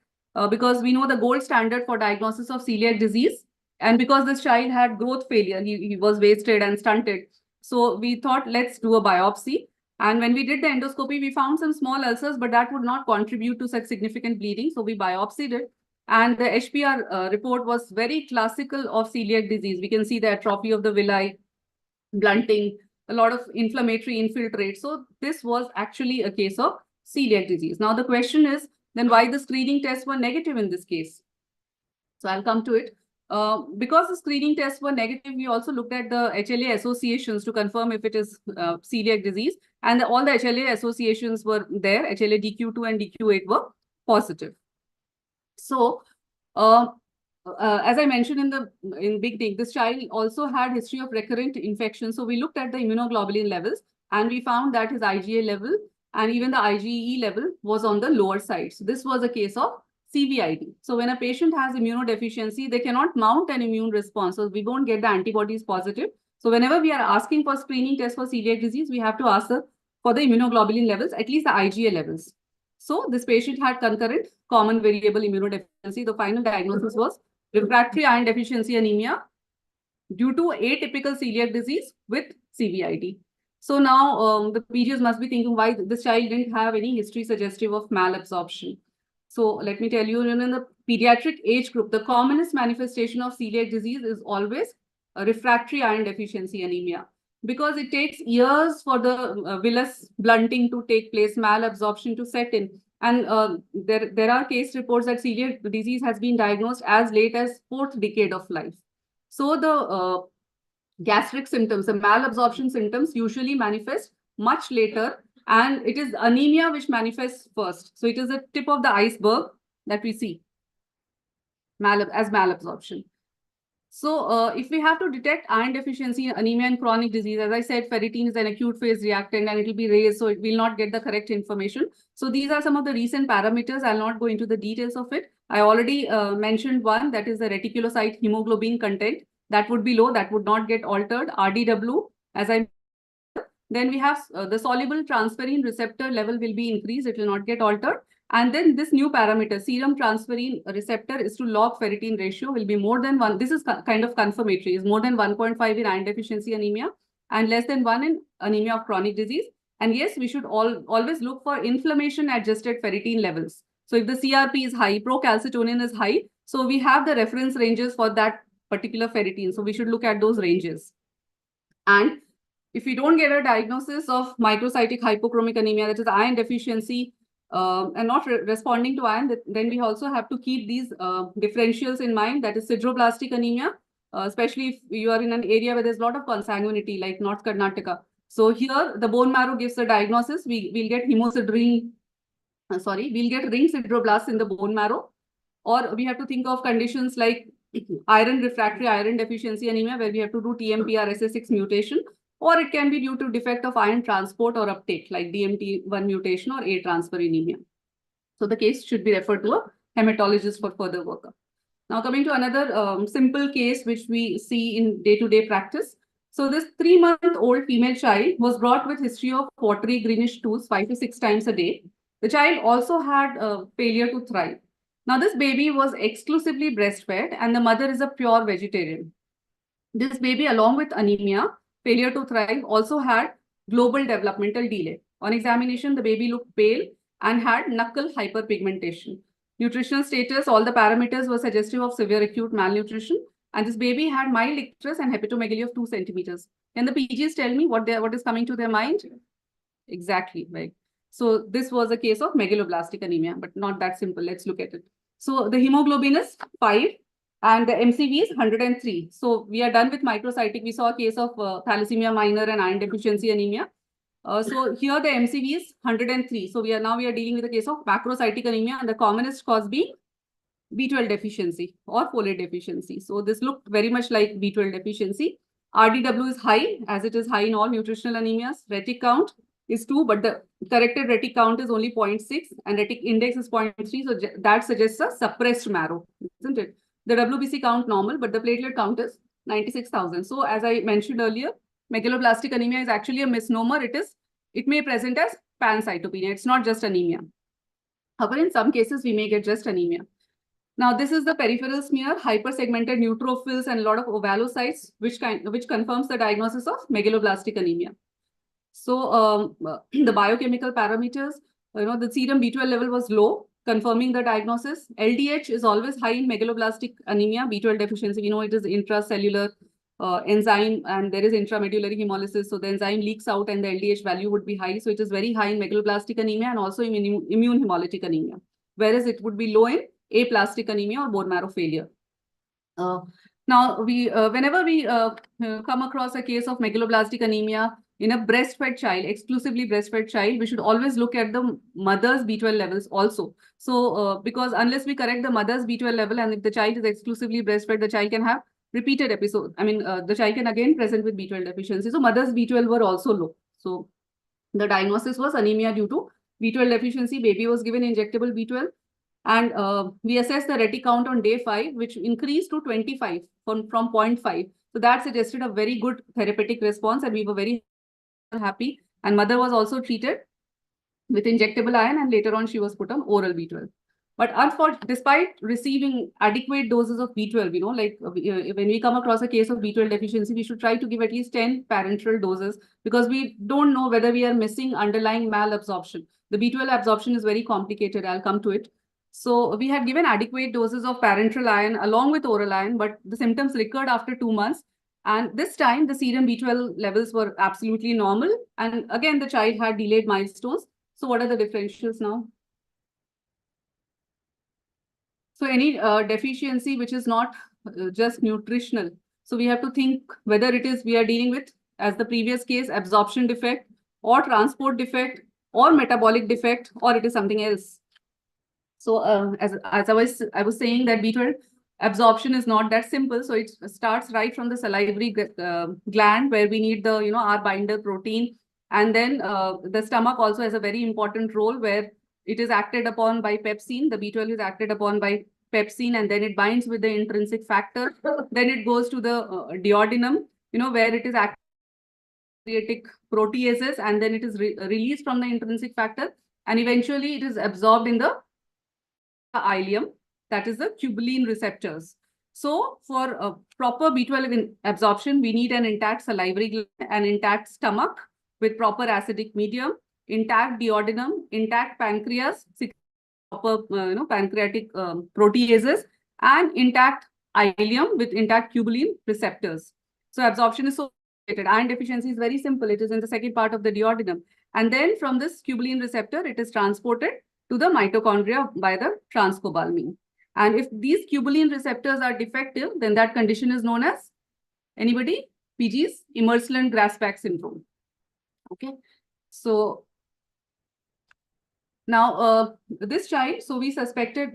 because we know the gold standard for diagnosis of celiac disease. And because this child had growth failure, he was wasted and stunted. So we thought, let's do a biopsy. And when we did the endoscopy, we found some small ulcers, but that would not contribute to such significant bleeding. So we biopsied it. And the HPR report was very classical of celiac disease. We can see the atrophy of the villi, blunting, a lot of inflammatory infiltrate. So this was actually a case of celiac disease. Now the question is, then why the screening tests were negative in this case? So I'll come to it. Because the screening tests were negative, we also looked at the HLA associations to confirm if it is celiac disease. And all the HLA associations were there. HLA DQ2 and DQ8 were positive. So, as I mentioned in beginning, this child also had history of recurrent infection. So we looked at the immunoglobulin levels and we found that his IgA level and even the IgE level was on the lower side. So this was a case of CVID. So when a patient has immunodeficiency, they cannot mount an immune response. So we won't get the antibodies positive. So whenever we are asking for screening tests for celiac disease, we have to ask for the immunoglobulin levels, at least the IgA levels. So this patient had concurrent common variable immunodeficiency. The final diagnosis was refractory iron deficiency anemia due to atypical celiac disease with CVID. So now the PGs must be thinking why this child didn't have any history suggestive of malabsorption. So let me tell you, in the pediatric age group, the commonest manifestation of celiac disease is always a refractory iron deficiency anemia, because it takes years for the villus blunting to take place, malabsorption to set in. And there are case reports that celiac disease has been diagnosed as late as 4th decade of life. So the gastric symptoms, the malabsorption symptoms usually manifest much later, and it is anemia which manifests first. So it is the tip of the iceberg that we see as malabsorption. So if we have to detect iron deficiency, anemia and chronic disease, as I said, ferritin is an acute phase reactant and it will be raised, so it will not get the correct information. So these are some of the recent parameters. I'll not go into the details of it. I already mentioned one, that is the reticulocyte hemoglobin content. That would be low, that would not get altered. RDW, as I then we have the soluble transferrin receptor level will be increased, it will not get altered. And then this new parameter, serum transferrin receptor is to log ferritin ratio will be more than 1. This is kind of confirmatory, is more than 1.5 in iron deficiency anemia and less than 1 in anemia of chronic disease. And yes, we should always look for inflammation adjusted ferritin levels. So if the CRP is high, procalcitonin is high, so we have the reference ranges for that particular ferritin. So we should look at those ranges. And if we don't get a diagnosis of microcytic hypochromic anemia, that is iron deficiency, and not responding to iron, then we also have to keep these differentials in mind. That is sideroblastic anemia, especially if you are in an area where there's a lot of consanguinity, like North Karnataka. So here the bone marrow gives a diagnosis. We'll get we'll get ring sideroblasts in the bone marrow. Or we have to think of conditions like iron refractory iron deficiency anemia, where we have to do TMPR SS6 mutation. Or it can be due to defect of iron transport or uptake, like DMT1 mutation or A transferrinemia. So the case should be referred to a hematologist for further workup. Now coming to another simple case which we see in day-to-day practice. So this 3-month-old female child was brought with history of watery greenish stools 5 to 6 times a day. The child also had failure to thrive. Now this baby was exclusively breastfed and the mother is a pure vegetarian. This baby, along with anemia, failure to thrive, also had global developmental delay. On examination, the baby looked pale and had knuckle hyperpigmentation. Nutritional status, all the parameters were suggestive of severe acute malnutrition. And this baby had mild icterus and hepatomegaly of 2 centimeters. Can the PGs tell me what is coming to their mind? Exactly, right. So this was a case of megaloblastic anemia, but not that simple. Let's look at it. So the hemoglobin is 5. And the MCV is 103. So we are done with microcytic. We saw a case of thalassemia minor and iron deficiency anemia. So here the MCV is 103. So we are dealing with a case of macrocytic anemia, and the commonest cause being B12 deficiency or folate deficiency. So this looked very much like B12 deficiency. RDW is high, as it is high in all nutritional anemias. Retic count is 2, but the corrected retic count is only 0.6 and retic index is 0.3. So that suggests a suppressed marrow, isn't it? The WBC count normal, but the platelet count is 96,000. So as I mentioned earlier, megaloblastic anemia is actually a misnomer. It may present as pancytopenia. It's not just anemia. However, in some cases, we may get just anemia. Now, this is the peripheral smear, hypersegmented neutrophils and a lot of ovalocytes, which confirms the diagnosis of megaloblastic anemia. So the biochemical parameters, the serum B12 level was low. confirming the diagnosis. LDH is always high in megaloblastic anemia, B12 deficiency. We know it is intracellular enzyme and there is intramedullary hemolysis. So the enzyme leaks out and the LDH value would be high. So it is very high in megaloblastic anemia and also in immune hemolytic anemia, whereas it would be low in aplastic anemia or bone marrow failure. Now, whenever we come across a case of megaloblastic anemia in a breastfed child, exclusively breastfed child, we should always look at the mother's B12 levels also. So, because unless we correct the mother's B12 level, and if the child is exclusively breastfed, the child can have repeated episodes. I mean, the child can again present with B12 deficiency. So, mother's B12 were also low. So, the diagnosis was anemia due to B12 deficiency. Baby was given injectable B12. And we assessed the reti count on day 5, which increased to 25 from 0.5. So that suggested a very good therapeutic response, and we were very happy. And mother was also treated with injectable iron, and later on she was put on oral B12. But unfortunately, despite receiving adequate doses of B12, you know, like when we come across a case of B12 deficiency, we should try to give at least 10 parenteral doses, because we don't know whether we are missing underlying malabsorption. The B12 absorption is very complicated. I'll come to it. So we had given adequate doses of parenteral iron along with oral iron, but the symptoms recurred after 2 months. And this time the serum B12 levels were absolutely normal. And again, the child had delayed milestones. So what are the differentials now? So any deficiency which is not just nutritional. So we have to think whether it is we are dealing with, as the previous case, absorption defect or transport defect or metabolic defect, or it is something else. So as I was saying that B12 absorption is not that simple. So it starts right from the salivary gland, where we need the, you know, our binder protein. And then the stomach also has a very important role, where it is acted upon by pepsine. The B12 is acted upon by pepsine, and then it binds with the intrinsic factor. Then it goes to the duodenum, you know, where it is acted pancreatic proteases, and then it is released from the intrinsic factor. And eventually it is absorbed in the ileum, that is the tubulin receptors. So for proper B12 absorption, we need an intact salivary gland, an intact stomach with proper acidic medium, intact duodenum, intact pancreas, proper pancreatic proteases, and intact ileum with intact tubulin receptors. So absorption is so related. Iron deficiency is very simple. It is in the second part of the duodenum. And then from this tubulin receptor, it is transported to the mitochondria by the transcobalamin. And if these tubulin receptors are defective, then that condition is known as, anybody? PG's Imerslund-Grasbach syndrome. Okay. So now this child, so we suspected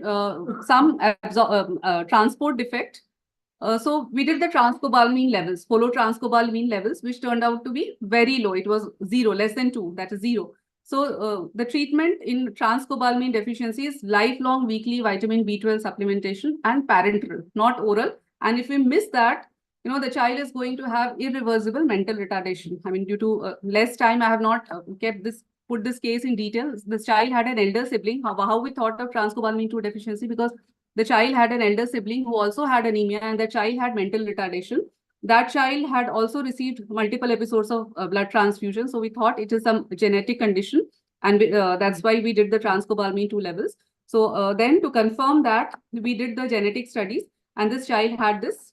some transport defect. So we did the transcobalamin levels, follow transcobalamin levels, which turned out to be very low. It was 0, less than 2, that is 0. So the treatment in transcobalamin deficiency is lifelong weekly vitamin B12 supplementation and parenteral, not oral. And if we miss that, you know, the child is going to have irreversible mental retardation. I mean, due to less time, I have not put this case in detail. This child had an elder sibling. How we thought of transcobalamin 2 deficiency, because the child had an elder sibling who also had anemia, and the child had mental retardation. That child had also received multiple episodes of blood transfusion. So we thought it is some genetic condition, and that's why we did the transcobalamin 2 levels. So then to confirm that, we did the genetic studies, and this child had this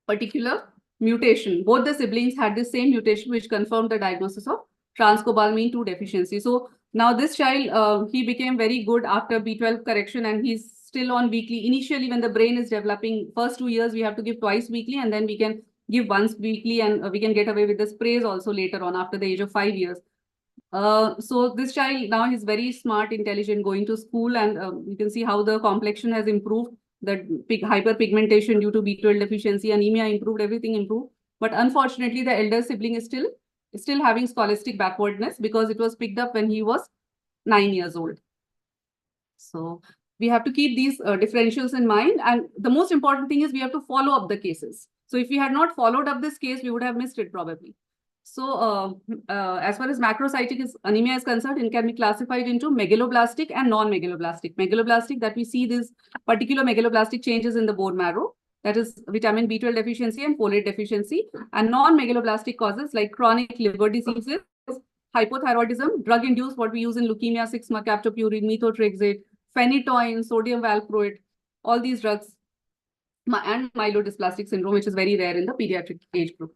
particular mutation. Both the siblings had the same mutation, which confirmed the diagnosis of transcobalamin 2 deficiency. So now this child, he became very good after B12 correction, and he's still on weekly. Initially, when the brain is developing, first 2 years, we have to give twice weekly, and then we can give once weekly, and we can get away with the sprays also later on after the age of 5 years. So this child now is very smart, intelligent, going to school, and you can see how the complexion has improved. The hyperpigmentation due to B12 deficiency, anemia improved, everything improved. But unfortunately, the elder sibling is still having scholastic backwardness, because it was picked up when he was 9 years old. So we have to keep these differentials in mind. And the most important thing is we have to follow up the cases. So if we had not followed up this case, we would have missed it probably. So as far as macrocytic anemia is concerned, it can be classified into megaloblastic and non-megaloblastic. Megaloblastic, that we see these particular megaloblastic changes in the bone marrow, that is vitamin B12 deficiency and folate deficiency. And non-megaloblastic causes like chronic liver diseases, hypothyroidism, drug-induced, what we use in leukemia, 6-mercaptopurine, methotrexate, phenytoin, sodium valproate, all these drugs, and myelodysplastic syndrome, which is very rare in the pediatric age group.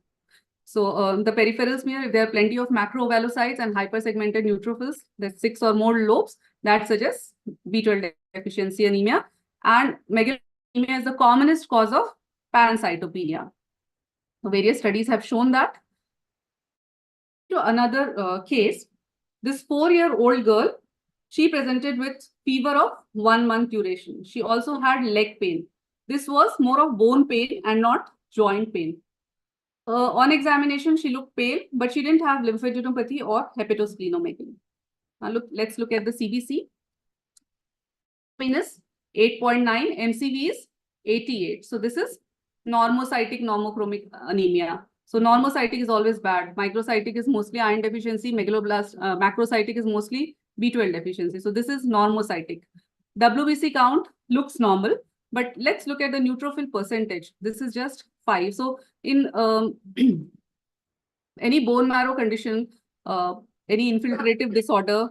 So the peripheral smear, if there are plenty of macrovalocytes and hypersegmented neutrophils, there's 6 or more lobes, that suggests B12 deficiency anemia. And megaloblin is the commonest cause of pancytopenia. Various studies have shown that. To another case, this 4-year-old girl, she presented with fever of 1 month duration. She also had leg pain. This was more of bone pain and not joint pain. On examination, she looked pale, but she didn't have lymphadenopathy or hepatosplenomegaly. Now let's look at the CBC. Pain is 8.9, MCV is 88. So this is normocytic normochromic anemia. So normocytic is always bad. Microcytic is mostly iron deficiency. Macrocytic is mostly B12 deficiency. So this is normocytic. WBC count looks normal, but let's look at the neutrophil percentage. This is just 5. So in any bone marrow condition, any infiltrative disorder,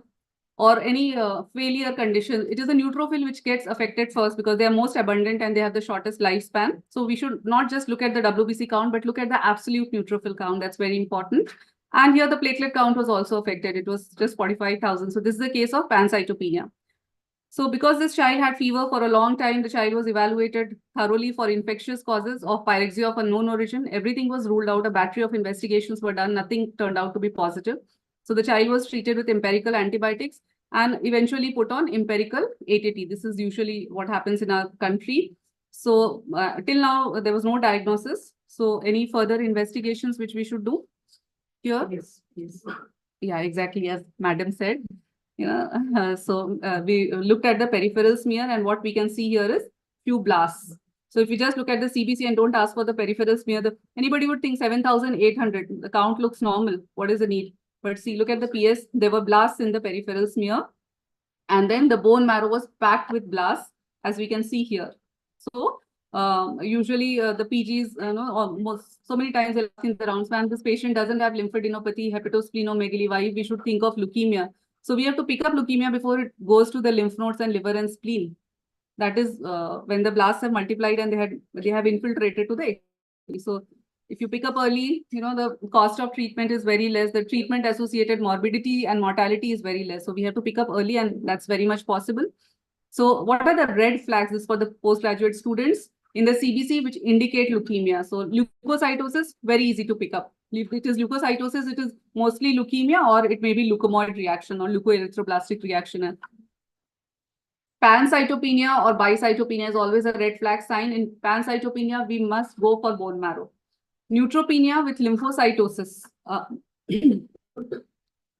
or any failure condition, it is the neutrophil which gets affected first because they are most abundant and they have the shortest lifespan. So we should not just look at the WBC count, but look at the absolute neutrophil count. That's very important. And here the platelet count was also affected. It was just 45,000. So this is a case of pancytopenia. So because this child had fever for a long time, the child was evaluated thoroughly for infectious causes of pyrexia of unknown origin. Everything was ruled out. A battery of investigations were done. Nothing turned out to be positive. So the child was treated with empirical antibiotics and eventually put on empirical ATT. This is usually what happens in our country. So till now, there was no diagnosis. So any further investigations which we should do here? Yes, yes. Yeah, exactly as Madam said. So we looked at the peripheral smear, and what we can see here is few blasts. So if you just look at the CBC and don't ask for the peripheral smear, anybody would think 7,800. The count looks normal. What is the need? But see, look at the PS. There were blasts in the peripheral smear, and then the bone marrow was packed with blasts, as we can see here. So usually the PGs, almost so many times in the rounds, man, this patient doesn't have lymphadenopathy, hepatosplenomegaly. Why we should think of leukemia? So we have to pick up leukemia before it goes to the lymph nodes and liver and spleen. That is when the blasts have multiplied and they have infiltrated to the. So if you pick up early, the cost of treatment is very less. The treatment associated morbidity and mortality is very less. So we have to pick up early, and that's very much possible. So what are the red flags? This is for the postgraduate students in the CBC, which indicate leukemia. So leukocytosis, very easy to pick up. If it is leukocytosis, it is mostly leukemia, or it may be leukemoid reaction or leukoerythroblastic reaction. Pancytopenia or bicytopenia is always a red flag sign. In pancytopenia, we must go for bone marrow. Neutropenia with lymphocytosis.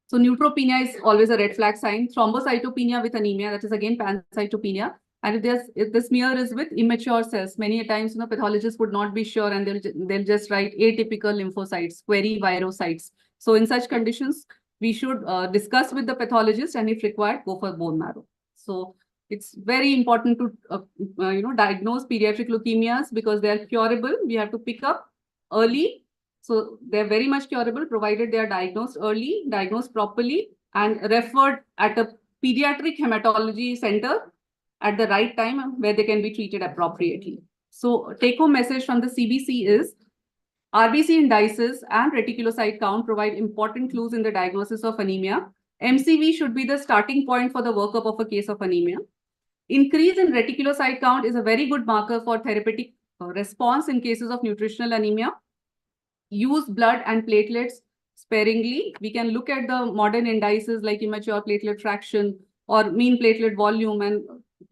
So neutropenia is always a red flag sign. Thrombocytopenia with anemia, that is again pancytopenia. And if the smear is with immature cells, many times pathologists would not be sure, and they'll just write atypical lymphocytes, query virocytes. So in such conditions, we should discuss with the pathologist, and if required, go for bone marrow. So it's very important to diagnose pediatric leukemias because they are curable. We have to pick up early. So they're very much curable provided they are diagnosed early, diagnosed properly, and referred at a pediatric hematology center at the right time where they can be treated appropriately. So take-home message from the CBC is RBC indices and reticulocyte count provide important clues in the diagnosis of anemia. MCV should be the starting point for the workup of a case of anemia. Increase in reticulocyte count is a very good marker for therapeutic response in cases of nutritional anemia. Use blood and platelets sparingly. We can look at the modern indices like immature platelet fraction or mean platelet volume, and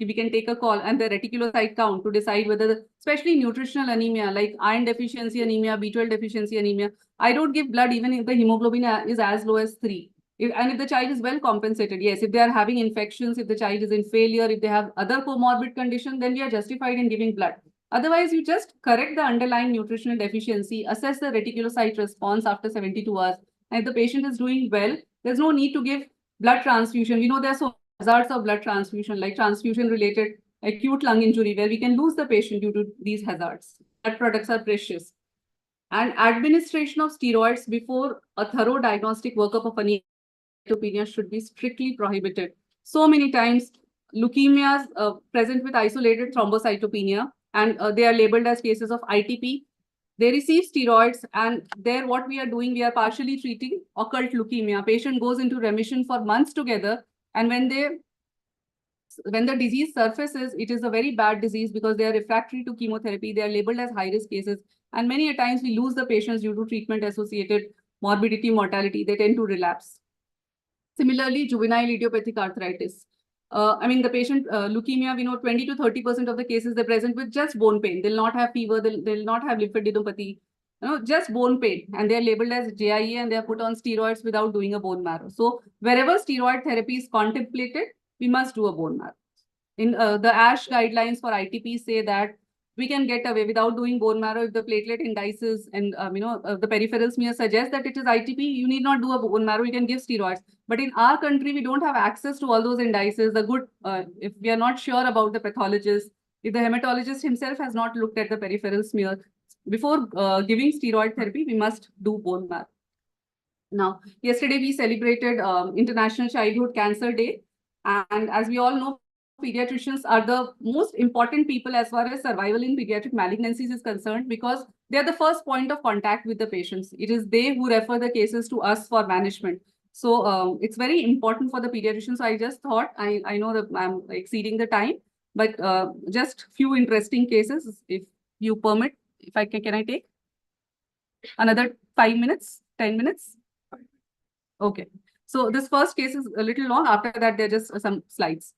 we can take a call and the reticulocyte count to decide whether, especially nutritional anemia like iron deficiency anemia, B12 deficiency anemia, I don't give blood even if the hemoglobin is as low as 3. And if the child is well compensated, yes, if they are having infections, if the child is in failure, if they have other comorbid condition, then we are justified in giving blood. Otherwise, you just correct the underlying nutritional deficiency, assess the reticulocyte response after 72 hours. And if the patient is doing well, there's no need to give blood transfusion. We know there are so hazards of blood transfusion, like transfusion-related acute lung injury, where we can lose the patient due to these hazards. Blood products are precious. And administration of steroids before a thorough diagnostic workup of anemia should be strictly prohibited. So many times, leukemias present with isolated thrombocytopenia, and they are labeled as cases of ITP. They receive steroids, and there what we are doing, we are partially treating occult leukemia. Patient goes into remission for months together, and when the disease surfaces, it is a very bad disease because they are refractory to chemotherapy. They are labeled as high-risk cases, and many a times we lose the patients due to treatment-associated morbidity, mortality. They tend to relapse. Similarly, juvenile idiopathic arthritis. The patient leukemia, we know 20 to 30% of the cases they present with just bone pain. They'll not have fever, they'll not have lymphadenopathy, just bone pain, and they're labeled as JIA, and they're put on steroids without doing a bone marrow. So wherever steroid therapy is contemplated, we must do a bone marrow. In the ASH guidelines for ITP say that we can get away without doing bone marrow if the platelet indices and the peripheral smear suggests that it is ITP. You need not do a bone marrow. You can give steroids. But in our country, we don't have access to all those indices. If we are not sure about the pathologist, if the hematologist himself has not looked at the peripheral smear before giving steroid therapy, we must do bone marrow. Now, yesterday we celebrated International Childhood Cancer Day, and as we all know, pediatricians are the most important people as far as survival in pediatric malignancies is concerned, because they are the first point of contact with the patients. It is they who refer the cases to us for management. So it's very important for the pediatricians. So I just thought, I know that I'm exceeding the time, but just few interesting cases, if you permit, if I can I take another 5 minutes, 10 minutes? Okay. So this first case is a little long. After that, there are just some slides.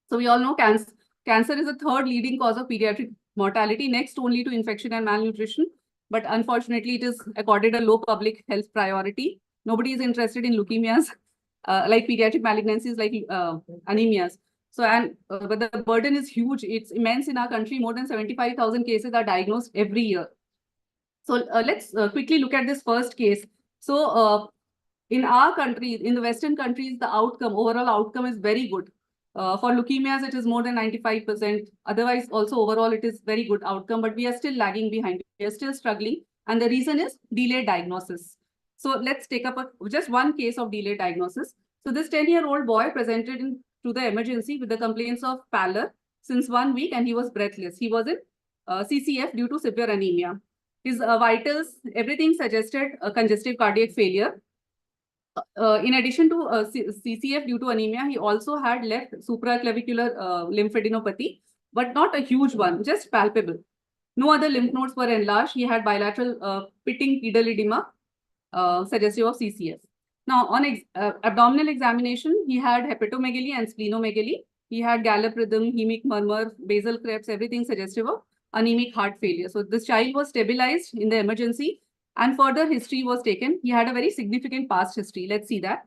So we all know cancer is the third leading cause of pediatric mortality, next only to infection and malnutrition. But unfortunately, it is accorded a low public health priority. Nobody is interested in leukemias, like pediatric malignancies, like anemias. So, but the burden is huge. It's immense in our country. More than 75,000 cases are diagnosed every year. So let's quickly look at this first case. So in our country, in the Western countries, the overall outcome is very good. For leukemias, it is more than 95%. Otherwise, also overall, it is very good outcome, but we are still lagging behind. We are still struggling. And the reason is delayed diagnosis. So let's take up just one case of delayed diagnosis. So this 10-year-old boy presented to the emergency with the complaints of pallor since 1 week, and he was breathless. He was in CCF due to severe anemia. His vitals, everything suggested congestive cardiac failure. In addition to CCF due to anemia, he also had left supraclavicular lymphadenopathy, but not a huge one, just palpable. No other lymph nodes were enlarged. He had bilateral pitting pedal edema, suggestive of CCF. Now, on abdominal examination, he had hepatomegaly and splenomegaly. He had gallop rhythm, hemic murmur, basal crepes, everything suggestive of anemic heart failure. So this child was stabilized in the emergency, and further history was taken. He had a very significant past history. Let's see that.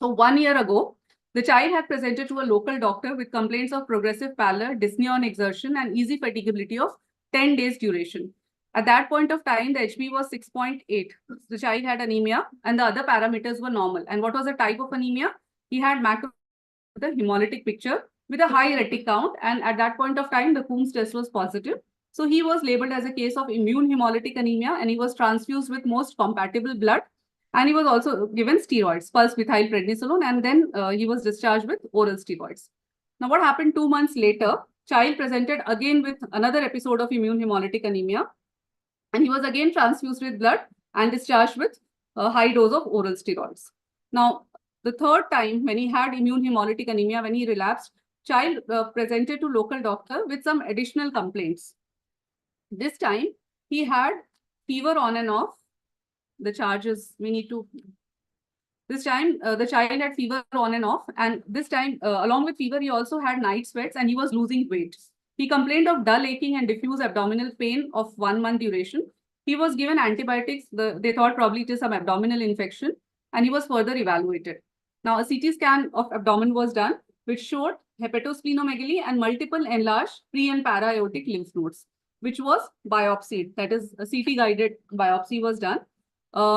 So 1 year ago, the child had presented to a local doctor with complaints of progressive pallor, dyspnea on exertion, and easy fatigability of 10 days duration. At that point of time, the HB was 6.8. The child had anemia, and the other parameters were normal. And what was the type of anemia? He had macro, the hemolytic picture with a high retic count, and at that point of time, the Coombs test was positive. So he was labeled as a case of immune hemolytic anemia, and he was transfused with most compatible blood, and he was also given steroids, pulse methyl prednisolone, and then he was discharged with oral steroids. Now, what happened 2 months later? Child presented again with another episode of immune hemolytic anemia, and he was again transfused with blood and discharged with a high dose of oral steroids. Now, the third time when he had immune hemolytic anemia, when he relapsed, child presented to local doctor with some additional complaints. This time, he had fever on and off. The charges we need to. This time, the child had fever on and off. And this time, along with fever, he also had night sweats and he was losing weight. He complained of dull aching and diffuse abdominal pain of 1 month duration. He was given antibiotics. They thought probably it is some abdominal infection, and he was further evaluated. Now, a CT scan of abdomen was done, which showed hepatosplenomegaly and multiple enlarged pre- and para-aortic lymph nodes, which was biopsied. That is, a CT-guided biopsy was done,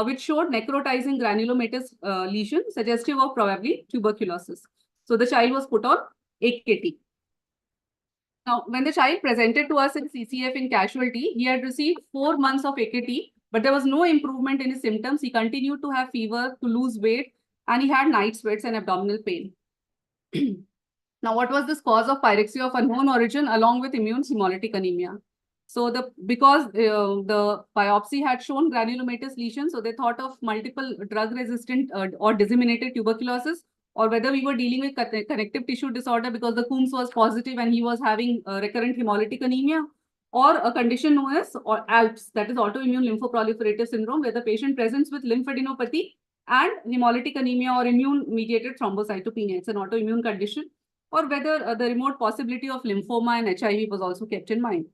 which showed necrotizing granulomatous lesion suggestive of probably tuberculosis. So the child was put on AKT. Now, when the child presented to us in CCF in casualty, he had received 4 months of AKT, but there was no improvement in his symptoms. He continued to have fever, to lose weight, and he had night sweats and abdominal pain. Now, what was this cause of pyrexia of unknown origin along with immune hemolytic anemia? So because the biopsy had shown granulomatous lesions, so they thought of multiple drug-resistant or disseminated tuberculosis, or whether we were dealing with connective tissue disorder because the Coombs was positive and he was having recurrent hemolytic anemia, or a condition known as ALPS, that is autoimmune lymphoproliferative syndrome, where the patient presents with lymphadenopathy and hemolytic anemia or immune-mediated thrombocytopenia. It's an autoimmune condition, or whether the remote possibility of lymphoma and HIV was also kept in mind.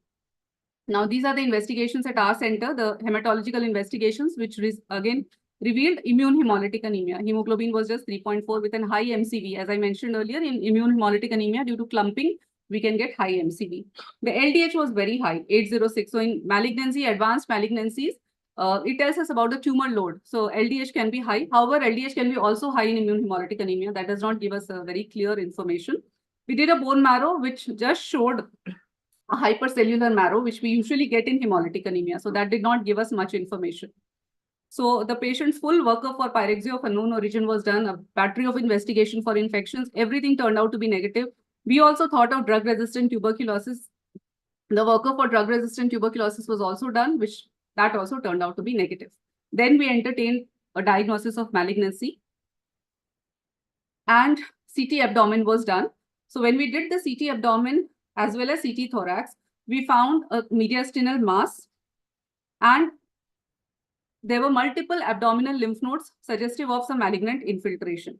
Now, these are the investigations at our center, the hematological investigations, which again revealed immune hemolytic anemia. Hemoglobin was just 3.4 with a high MCV. As I mentioned earlier, in immune hemolytic anemia, due to clumping, we can get high MCV. The LDH was very high, 806. So in malignancy, advanced malignancies, it tells us about the tumor load. So LDH can be high. However, LDH can be also high in immune hemolytic anemia. That does not give us a very clear information. We did a bone marrow, which just showed a hypercellular marrow, which we usually get in hemolytic anemia. So that did not give us much information. So the patient's full workup for pyrexia of unknown origin was done, a battery of investigation for infections. Everything turned out to be negative. We also thought of drug-resistant tuberculosis. The workup for drug-resistant tuberculosis was also done, which that also turned out to be negative. Then we entertained a diagnosis of malignancy, and CT abdomen was done. So when we did the CT abdomen as well as CT thorax, we found a mediastinal mass, and there were multiple abdominal lymph nodes suggestive of some malignant infiltration.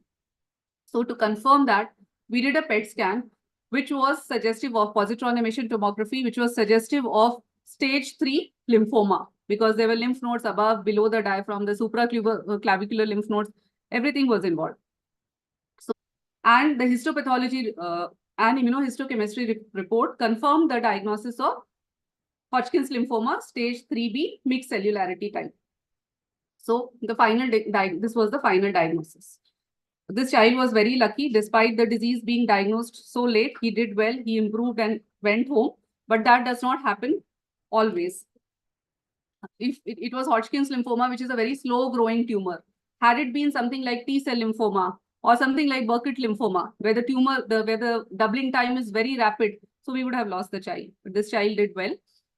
So to confirm that, we did a PET scan, which was suggestive of positron emission tomography, which was suggestive of stage 3 lymphoma, because there were lymph nodes above, below the diaphragm, the supraclavicular lymph nodes, everything was involved. So, and the histopathology and immunohistochemistry report confirmed the diagnosis of Hodgkin's lymphoma, stage 3B, mixed cellularity type. So the final this was the final diagnosis. This child was very lucky. Despite the disease being diagnosed so late, he did well, he improved and went home. But that does not happen always. If it was Hodgkin's lymphoma, which is a very slow growing tumor, had it been something like T-cell lymphoma or something like Burkitt lymphoma, where the doubling time is very rapid, so we would have lost the child. But this child did well.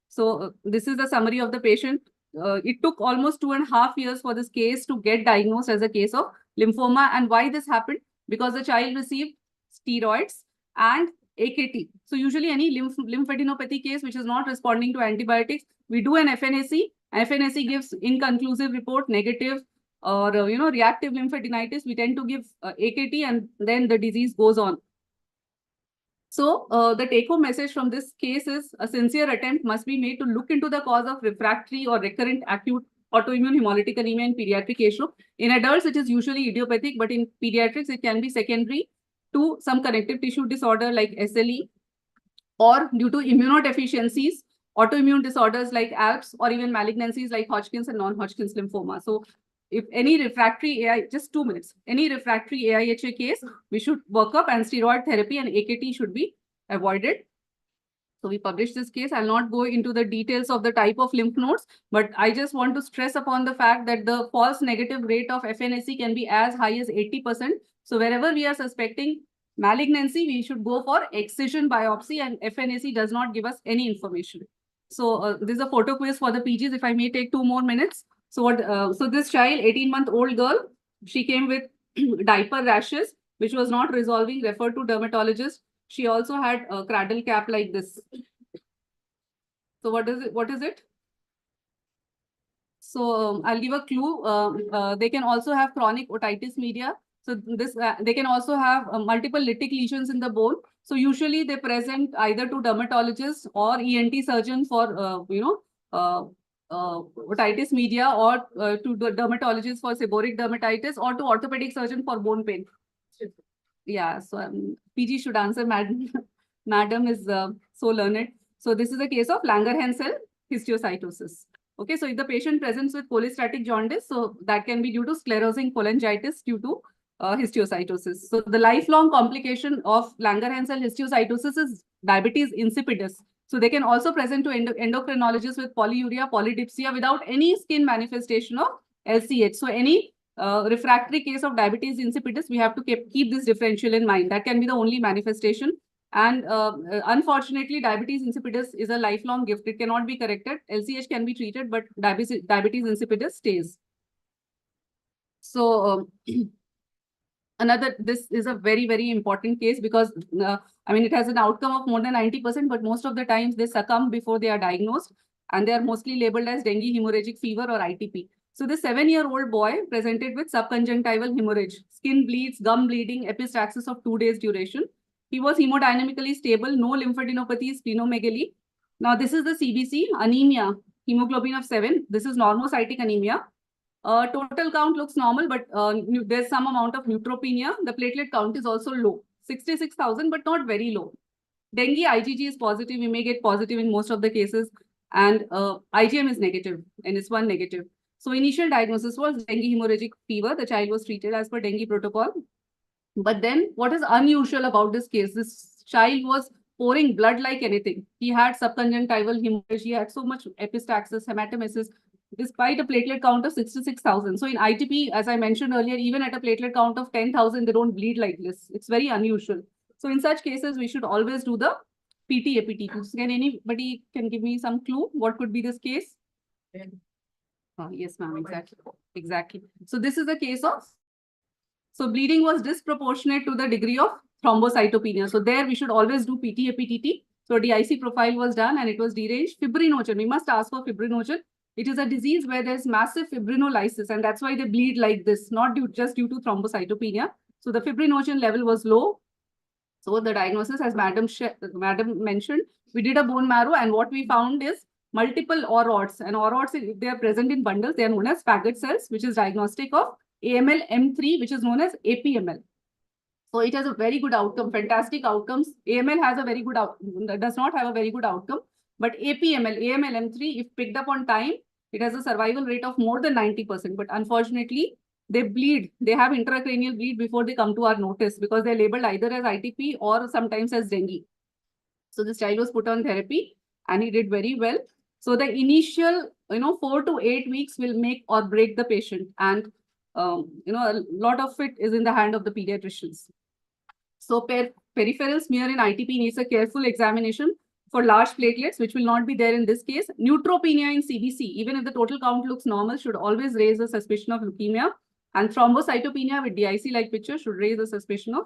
So this is the summary of the patient. It took almost 2.5 years for this case to get diagnosed as a case of lymphoma. And why this happened? Because the child received steroids and AKT. So usually any lymphadenopathy case which is not responding to antibiotics, we do an FNAC. FNAC gives inconclusive report, negative, or reactive lymphadenitis. We tend to give AKT, and then the disease goes on. So the take-home message from this case is a sincere attempt must be made to look into the cause of refractory or recurrent acute autoimmune hemolytic anemia in pediatric age group. In adults, it is usually idiopathic, but in pediatrics, it can be secondary to some connective tissue disorder like SLE, or due to immunodeficiencies, autoimmune disorders like ALPS, or even malignancies like Hodgkin's and non-Hodgkin's lymphoma. So if any refractory just 2 minutes, any refractory AIHA case, we should work up, and steroid therapy and AKT should be avoided. So we published this case. I'll not go into the details of the type of lymph nodes, but I just want to stress upon the fact that the false negative rate of FNAC can be as high as 80%. So wherever we are suspecting malignancy, we should go for excision biopsy, and FNAC does not give us any information. So this is a photo quiz for the PGs, if I may take 2 more minutes. So this child, 18-month-old girl, she came with diaper rashes, which was not resolving, referred to dermatologist. She also had a cradle cap like this. So what is it? So I'll give a clue. They can also have chronic otitis media. So this they can also have multiple lytic lesions in the bone. So usually they present either to dermatologist or ENT surgeon for otitis media, or to the dermatologist for seborrheic dermatitis, or to orthopedic surgeon for bone pain. Yeah, so PG should answer. Madam is so learned. So this is a case of Langerhans cell histiocytosis. Okay, so if the patient presents with cholestatic jaundice, so that can be due to sclerosing cholangitis due to histiocytosis. So the lifelong complication of Langerhans cell histiocytosis is diabetes insipidus. So they can also present to endocrinologists with polyuria, polydipsia without any skin manifestation of LCH. So any refractory case of diabetes insipidus, we have to keep this differential in mind. That can be the only manifestation. And unfortunately, diabetes insipidus is a lifelong gift. It cannot be corrected. LCH can be treated, but diabetes insipidus stays. So this is a very, very important case because, I mean, it has an outcome of more than 90%, but most of the times they succumb before they are diagnosed, and they are mostly labeled as dengue hemorrhagic fever or ITP. So the 7-year-old boy presented with subconjunctival hemorrhage, skin bleeds, gum bleeding, epistaxis of 2 days duration. He was hemodynamically stable, no lymphadenopathy, splenomegaly. Now this is the CBC, anemia, hemoglobin of 7. This is normocytic anemia. Total count looks normal, but there's some amount of neutropenia. The platelet count is also low, 66,000, but not very low. Dengue IgG is positive. We may get positive in most of the cases. And IgM is negative, NS1 negative. So initial diagnosis was dengue hemorrhagic fever. The child was treated as per dengue protocol. But then what is unusual about this case? This child was pouring blood like anything. He had subconjunctival hemorrhage. He had so much epistaxis, hematemesis, despite a platelet count of 66,000. So in ITP, as I mentioned earlier, even at a platelet count of 10,000, they don't bleed like this. It's very unusual. So in such cases, we should always do the PT-APT. Can anybody give me some clue? What could be this case? Yes, ma'am, exactly. So this is a case of, so bleeding was disproportionate to the degree of thrombocytopenia. So there we should always do PT-APT. So DIC profile was done and it was deranged. Fibrinogen, we must ask for fibrinogen. It is a disease where there's massive fibrinolysis, and that's why they bleed like this, not just due to thrombocytopenia. So the fibrinogen level was low. So the diagnosis, as Madam mentioned, we did a bone marrow, and what we found is multiple orods. And orods, if they are present in bundles, they are known as Faggot cells, which is diagnostic of AML M3, which is known as APML. So it has a very good outcome, fantastic outcomes. AML has a very good does not have a very good outcome, but APML, AML M3, if picked up on time, it has a survival rate of more than 90%. But unfortunately, they bleed. They have intracranial bleed before they come to our notice because they're labeled either as ITP or sometimes as dengue. So this child was put on therapy and he did very well. So the initial, 4 to 8 weeks will make or break the patient. And, a lot of it is in the hand of the pediatricians. So peripheral smear in ITP needs a careful examination for large platelets, which will not be there in this case. Neutropenia in CBC, even if the total count looks normal, should always raise a suspicion of leukemia. And thrombocytopenia with DIC-like picture should raise a suspicion of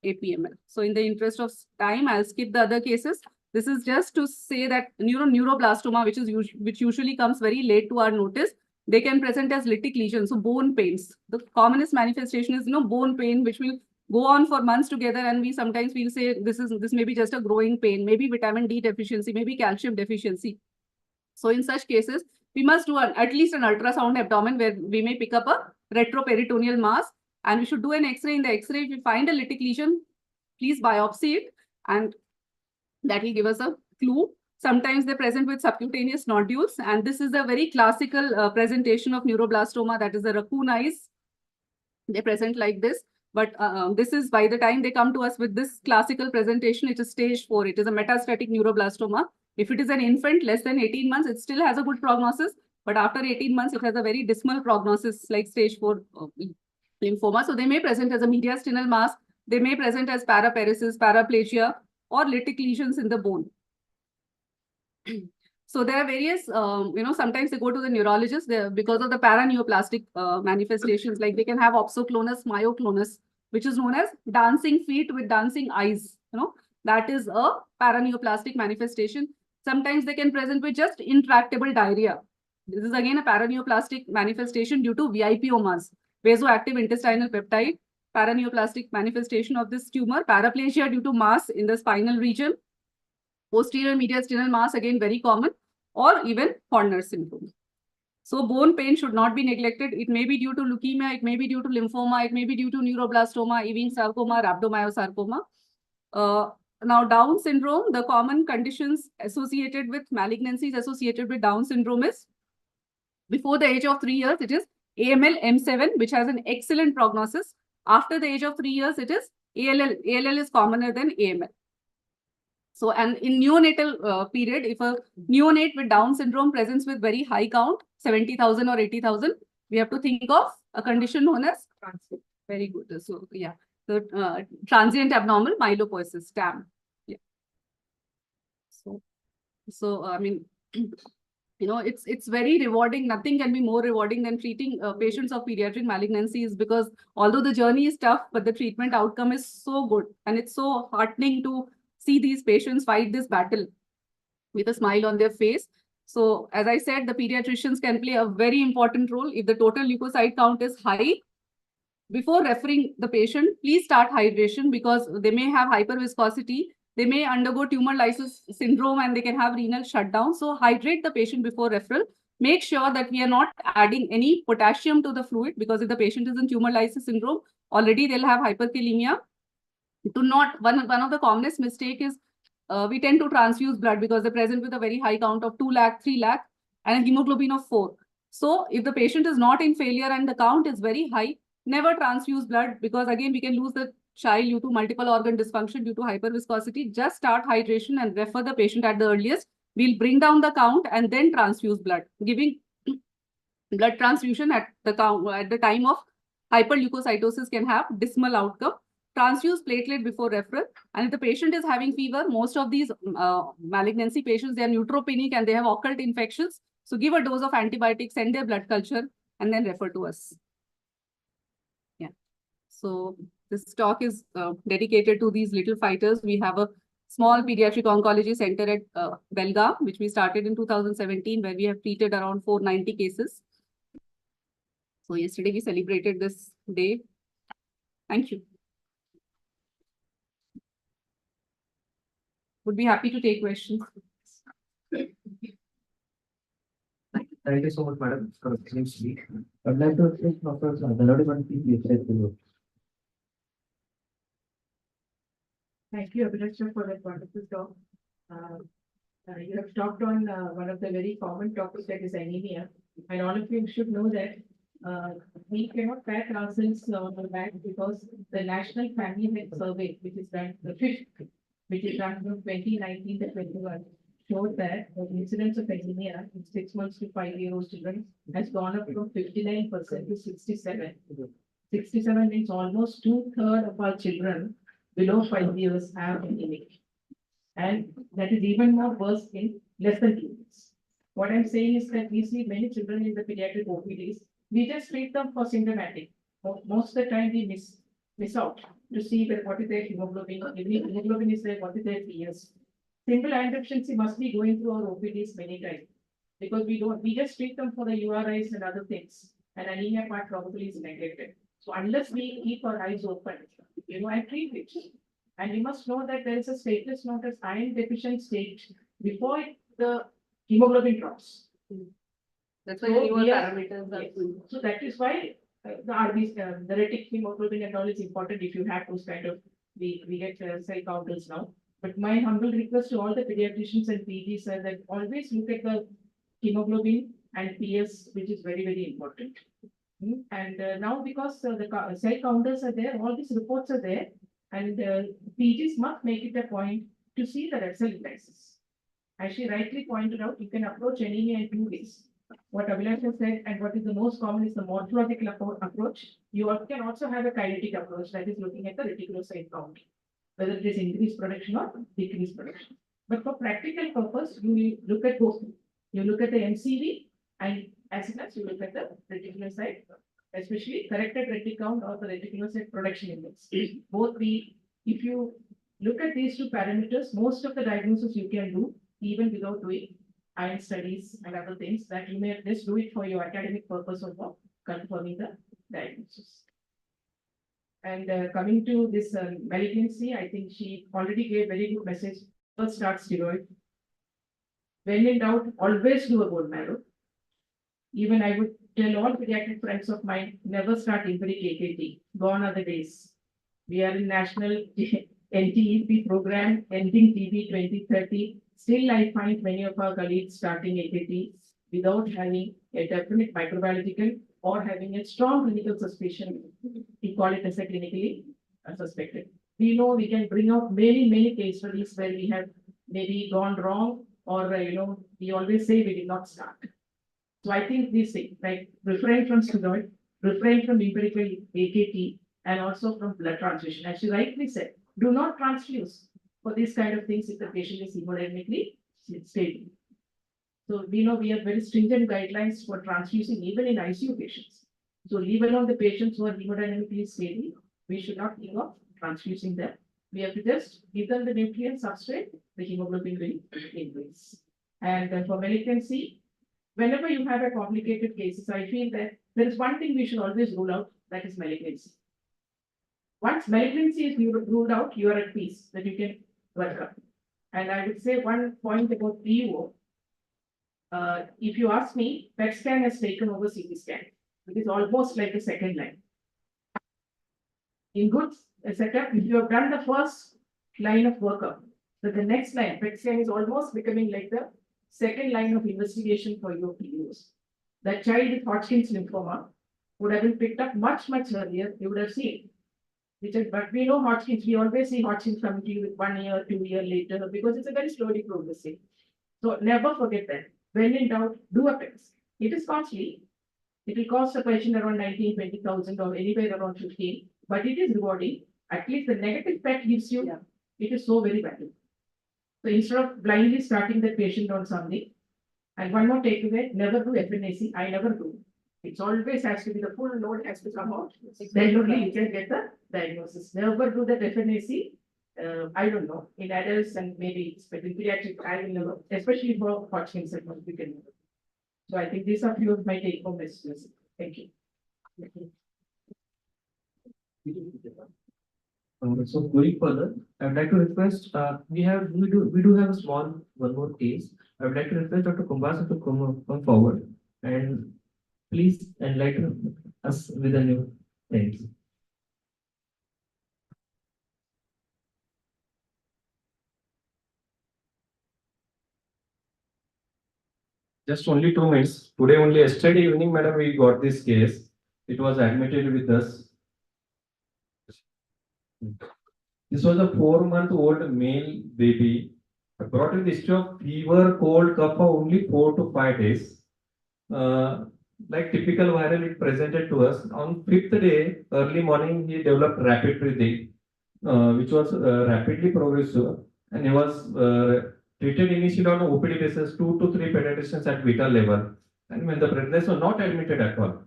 APML. So in the interest of time, I'll skip the other cases. This is just to say that neuroblastoma, which usually comes very late to our notice, they can present as lytic lesions, so bone pains. The commonest manifestation is bone pain, which will go on for months together, and we sometimes will say this may be just a growing pain, maybe vitamin D deficiency, maybe calcium deficiency. So in such cases, we must do at least an ultrasound abdomen where we may pick up a retroperitoneal mass, and we should do an X-ray. In the X-ray, if we find a lytic lesion, please biopsy it, and that will give us a clue. Sometimes they're present with subcutaneous nodules, and this is a very classical presentation of neuroblastoma, that is the raccoon eyes. They present like this, but this is, by the time they come to us with this classical presentation, it is stage 4. It is a metastatic neuroblastoma. If it is an infant less than 18 months, it still has a good prognosis, but after 18 months, it has a very dismal prognosis, like stage 4 lymphoma. So they may present as a mediastinal mass, they may present as paraparesis, paraplasia, or lytic lesions in the bone. So there are various, sometimes they go to the neurologist because of the paraneoplastic manifestations, like they can have opsoclonus, myoclonus, which is known as dancing feet with dancing eyes. That is a paraneoplastic manifestation. Sometimes they can present with just intractable diarrhea. This is again a paraneoplastic manifestation due to VIPomas, vasoactive intestinal peptide, paraneoplastic manifestation of this tumor, paraplasia due to mass in the spinal region, posterior mediastinal mass, again very common, or even Horner syndrome. So bone pain should not be neglected. It may be due to leukemia, it may be due to lymphoma, it may be due to neuroblastoma, Ewing sarcoma, rhabdomyosarcoma. Now Down syndrome, the common conditions associated with malignancies associated with Down syndrome is, before the age of 3 years, it is AML M7, which has an excellent prognosis. After the age of 3 years, it is ALL. ALL is commoner than AML. So, and in neonatal period, if a neonate with Down syndrome presents with very high count, 70,000 or 80,000, we have to think of a condition known as transient. Very good. So yeah, the transient abnormal myelopoiesis, TAM. Yeah. So I mean, it's very rewarding. Nothing can be more rewarding than treating patients of pediatric malignancies, because although the journey is tough, but the treatment outcome is so good, and it's so heartening to see these patients fight this battle with a smile on their face. So as I said, the pediatricians can play a very important role. If the total leukocyte count is high, before referring the patient, please start hydration, because they may have hyperviscosity, they may undergo tumor lysis syndrome, and they can have renal shutdown. So hydrate the patient before referral. Make sure that we are not adding any potassium to the fluid, because if the patient is in tumor lysis syndrome, already they'll have hyperkalemia. One of the commonest mistake is we tend to transfuse blood because they're present with a very high count of 2 lakh, 3 lakh, and a hemoglobin of 4. So if the patient is not in failure and the count is very high, never transfuse blood, because again, we can lose the child due to multiple organ dysfunction due to hyperviscosity. Just start hydration and refer the patient at the earliest. We'll bring down the count and then transfuse blood. Giving blood transfusion at the time of hyperleukocytosis can have dismal outcome. Transfuse platelet before referral. And if the patient is having fever, most of these malignancy patients, they are neutropenic and they have occult infections. So give a dose of antibiotics, send their blood culture, and then refer to us. Yeah. So this talk is dedicated to these little fighters. We have a small pediatric oncology center at Belgavi, which we started in 2017, where we have treated around 490 cases. So yesterday we celebrated this day. Thank you. Would be happy to take questions. Thank you so much, madam, for the excellent speech. I'd like to ask Dr. Belgavi to website below. Thank you, Abhilasha, for that wonderful talk. You have talked on one of the very common topics, that is anemia. And all of you should know that we cannot pat ourselves on the back, because the National Family Health Survey, which is done, the fifth, which is done from 2019 to 21, showed that the incidence of anemia in 6 months to 5-year-old children has gone up from 59% to 67. 67 means almost 2/3 of our children below 5 years have anemic. And that is even more worse in less than 2 years. What I'm saying is that we see many children in the pediatric OPDs. We just treat them for symptomatic. Most of the time we miss out to see that what is their hemoglobin. If the hemoglobin is there, what is their PS. Simple iron deficiency must be going through our OPDs many times, because we just treat them for the URIs and other things, and anemia part probably is neglected. So unless we keep our eyes open, and treat it. And you must know that there is a status known as iron deficient state before the hemoglobin drops. That's why the newer parameters are. So that is why the RBC, the retic hemoglobin and all is important. If you have those kind of, we get cell counters now. But my humble request to all the pediatricians and PGs are that always look at the hemoglobin and PS, which is very, very important. And now, because the cell counters are there, all these reports are there, and PGs must make it a point to see the red cell indices. As she rightly pointed out, you can approach anemia in 2 ways. What Abhilasha said, and what is the most common, is the morphological approach. You can also have a kinetic approach, that is looking at the reticulocyte count, whether it is increased production or decreased production. But for practical purpose, you look at both. You look at the MCV, and as well as you look at the reticulocyte, especially corrected retic count or the reticulocyte production index. Both if you look at these two parameters, most of the diagnosis you can do even without doing iron studies and other things, that you may just do it for your academic purpose of confirming the diagnosis. And coming to this malignancy, I think she already gave very good message. First, start steroid. When in doubt, always do a bone marrow. Even I would tell all pediatric friends of mine, never start empiric AKT. Gone are the days. We are in national NTEP program, ending TB 2030. Still, I find many of our colleagues starting AKT without having a definite microbiological or having a strong clinical suspicion. We call it as a clinically suspected. We know we can bring out many case studies where we have maybe gone wrong, or we always say we did not start. So I think these things, like refrain from steroid, refrain from empirical AKT and also from blood transfusion. As you rightly said, do not transfuse for these kind of things if the patient is hemodynamically stable. So we know we have very stringent guidelines for transfusing even in ICU patients. So leave alone the patients who are hemodynamically stable, we should not think of transfusing them. We have to just give them the nutrient substrate, the hemoglobin will increase. And for malignancy, whenever you have a complicated cases, I feel that there is one thing we should always rule out, that is malignancy. Once malignancy is ruled out, you are at peace that you can work up. And I would say one point about PUO. If you ask me, PET scan has taken over CT scan. It is almost like a second line. In good setup, if you have done the first line of workup, so the next line, PET scan is almost becoming like the second line of investigation for your PUOs. That child with Hodgkin's lymphoma would have been picked up much earlier, you would have seen. But we know Hodgkin's, we always see Hodgkin's coming to you with 1 year, 2 years later, because it's a very slowly progressing. So never forget that. When in doubt, do a PET. It is costly. It will cost a patient around 19,000-20,000 or anywhere around 15, but it is rewarding. At least the negative PET gives you, it is so very valuable. So instead of blindly starting the patient on something, and one more takeaway, never do FNAC. I never do. It always has to be the full load has to come out. Then only you can get the diagnosis. Never do that FNAC. I don't know, in adults and maybe in pediatric, I will never, especially for Hodgkin's segment, we can never. So I think these are few of my take home messages. Thank you. So going further, I would like to request, we do have a small one more case. I would like to request Dr. Kumbhasa to come forward and please enlighten us with a new things. Just only 2 minutes. Today only yesterday evening, madam, we got this case. It was admitted with us. This was a 4-month-old male baby. Brought with history of fever, cold, cough for only 4 to 5 days. Like typical viral, it presented to us. On 5th day, early morning, he developed rapid breathing, which was rapidly progressive, and he was treated initially on an OPD basis, 2 to 3 pediatricians at vital level. And when the breathless were not admitted at all.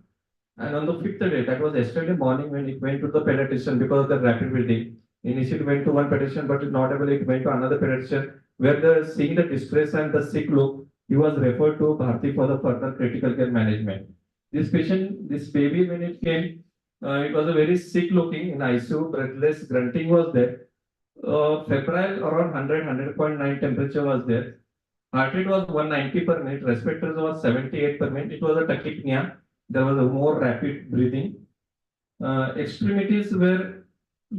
And on the 5th day, that was yesterday morning, when it went to the pediatrician because of the rapid breathing. Initially went to one pediatrician, but not able, it went to another pediatrician, where seeing the distress and the sick look, he was referred to Bharti for the further critical care management. This patient, this baby, when it came, it was a very sick looking in ICU, breathless, grunting was there. Febrile around 100.9 temperature was there. Heart rate was 190 per minute, respirators was 78 per minute. It was a tachypnea. There was a more rapid breathing. Extremities were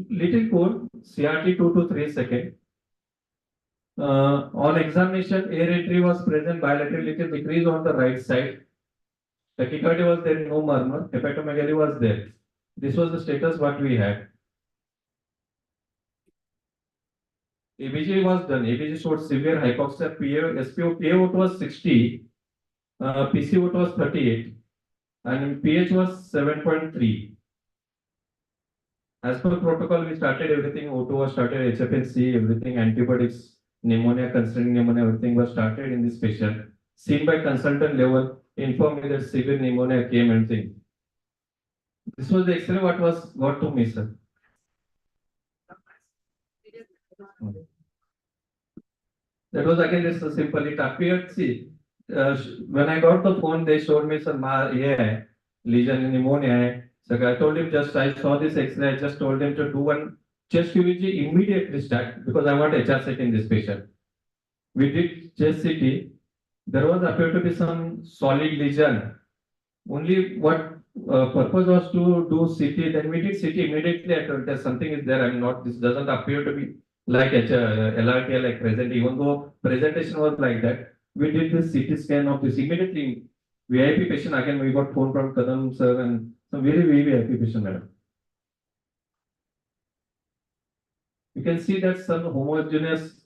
little cold, CRT 2 to 3 seconds. On examination, air entry was present, bilateral little decrease on the right side. Tachycardia was there, no murmur. Hepatomegaly was there. This was the status what we had. ABG was done. ABG showed severe hypoxia. SPO, PaO was 60. PCO was 38. And pH was 7.3. As per protocol, we started everything. O2 was started, HFNC, everything, antibiotics, pneumonia, concerning pneumonia, everything was started in this patient. Seen by consultant level, informed me that severe pneumonia came and thing. This was the X-ray what was got to me, sir. That was again just a simple, it appeared, see, when I got the phone, they showed me some lesion in pneumonia. So I told him I saw this X-ray, I just told him to do one chest UVG immediately start because I want HRCT in this patient. We did chest CT. There was appeared to be some solid lesion. Only what purpose was to do CT, then we did CT immediately. I told that something is there. This doesn't appear to be like LRT like present, even though presentation was like that. We did this CT scan of this immediately. VIP patient, again, we got phone from Kadam sir and some very VIP patient, madam. You can see that some homogeneous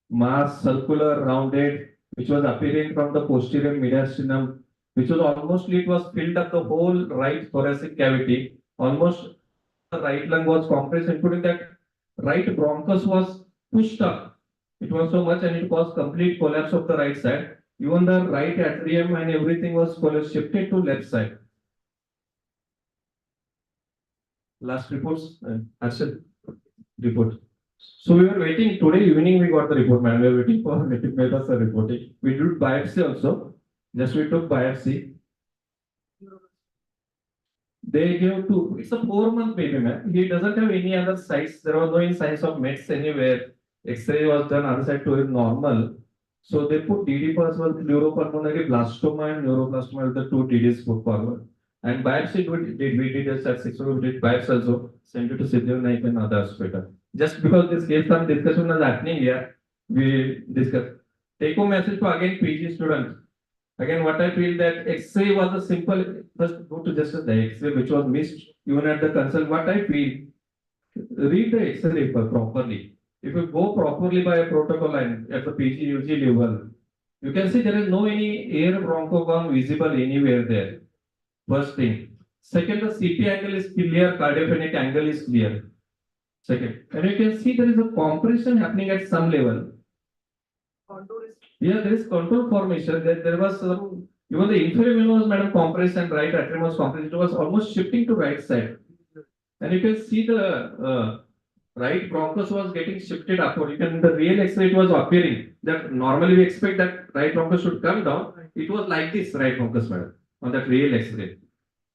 mass, circular, rounded, which was appearing from the posterior mediastinum which was it was filled up the whole right thoracic cavity. Almost the right lung was compressed, including that right bronchus was pushed up. It was so much, and it caused complete collapse of the right side. Even the right atrium and everything was shifted to left side. Last reports, Harshal, report. So we were waiting today evening. We got the report, man. We were waiting for Mehta sir reporting. We did biopsy also. Just we took biopsy. They gave two. It's a 4 month baby, man. He doesn't have any other size. There was no any signs of mets anywhere. X-ray was done. Other side to his normal. So they put DD first was neuropulmonary blastoma and neuroblastoma. The two DDs put forward. And biopsy we did just at 6 we did biopsy also. Sent it to Siddhar Naik and other hospital. Just because this case some discussion was happening here, we discussed. Take home message to again PG students. Again, what I feel that X-ray was a simple, first go to just the X-ray which was missed even at the consult. What I feel, read the X-ray properly. If you go properly by a protocol and at the PG UG level, you can see there is no any air bronchogone visible anywhere there. First thing. Second, the CT angle is clear, cardiac angle is clear. Second, and you can see there is a compression happening at some level. Yeah, there is contour formation. There was some, even the inferior vene was madam compressed and right atrium was compressed. It was almost shifting to right side. And you can see the right bronchus was getting shifted upward. You can, the real X-ray it was appearing that normally we expect that right bronchus should come down. It was like this right bronchus, madam, on that real X-ray.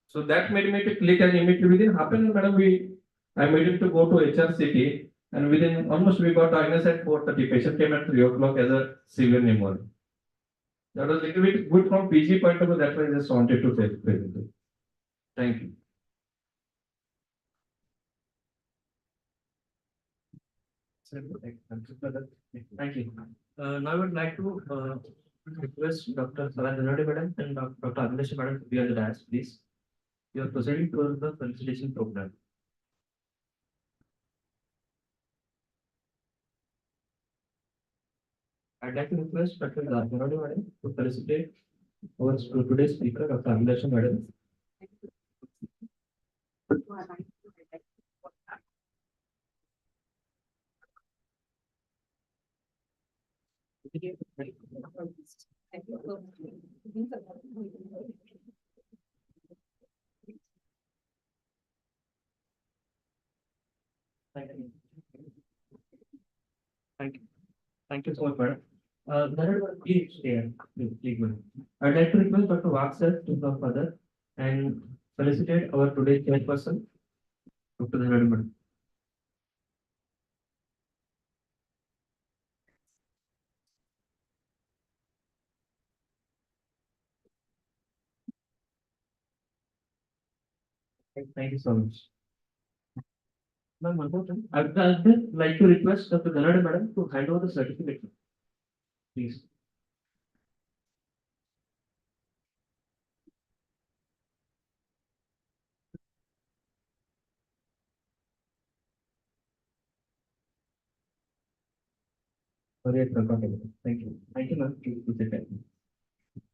So that made me to click and immediately within half an hour, madam, I made him to go to HRCT. And within almost we got diagnosed at 4:30. Patient came at 3 o'clock as a severe pneumonia. That was a little bit good from PG point of view. That's why I just wanted to take it. Thank you. Thank you. Now I would like to request Dr. Saladhanadi madam and Dr. Abhilasha madam to be on the dais, please. You are proceeding towards the felicitation program. I'd like to request Dr. Saladhanadi madam to felicitate our today's speaker, Dr. Abhilasha madam. Thank you. Thank you. Thank you so much, madam. Please stay. Please, madam. I'd like to request Dr. Vaksar to come further and felicitate our today's chairperson, Dr. Dhanadi madam. Thank you so much. Ma'am, one more time. I'd just like to request Dr. Dhanadi madam to hand over the certificate. Please. Sorry, I forgot about it. Thank you. Thank you, ma'am.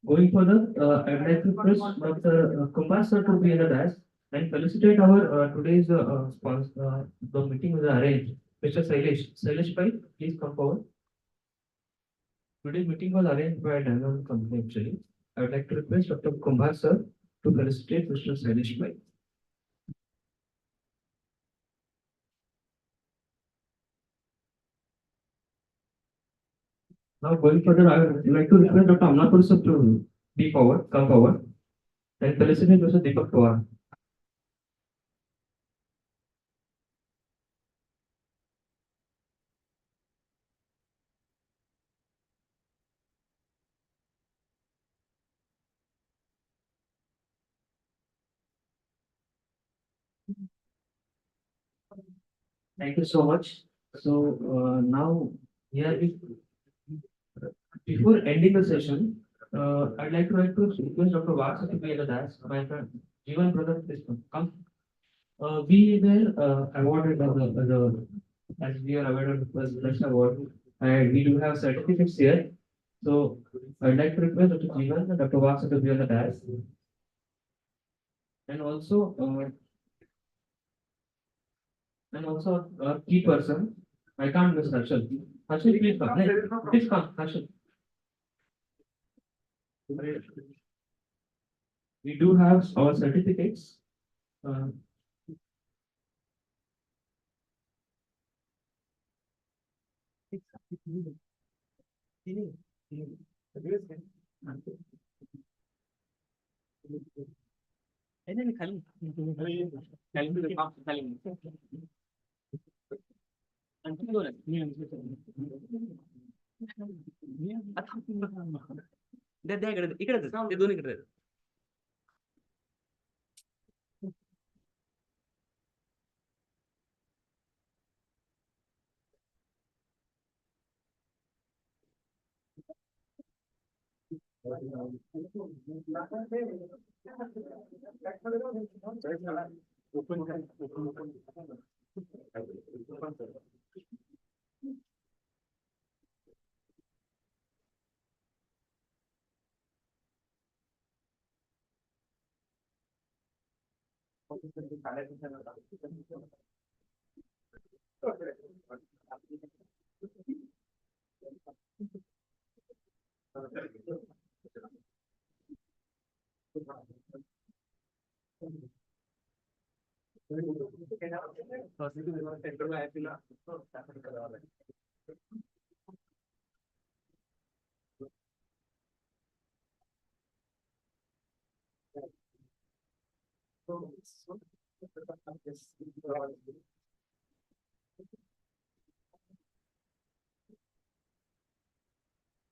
Going further, I'd like to request Dr. Kumar sir to be in the dais and felicitate our today's sponsor. The meeting was arranged. Mr. Sailesh. Sailesh Pai, please come forward. Today's meeting was arranged by a Dynamo company actually. I would like to request Dr. Kumar sir to felicitate Mr. Sailesh Pai. Now going further, I would like to request Dr. Amnapur sir to be forward, come forward, and felicitate Mr. Deepak Pawar. Thank you so much. So now here before ending the session, I'd like to request Dr. Vaksar to be at the dais. My friend, Jeevan brother, please come. We were awarded as we are awarded the first award, and we do have certificates here. So I'd like to request Dr. Jeevan and Dr. Vasu to be on the dais. And also, a key person. I can't miss Harshal. Harshal, please come. Hey, please come, Harshal. We do have our certificates. Uh, इकडे दोन इकडे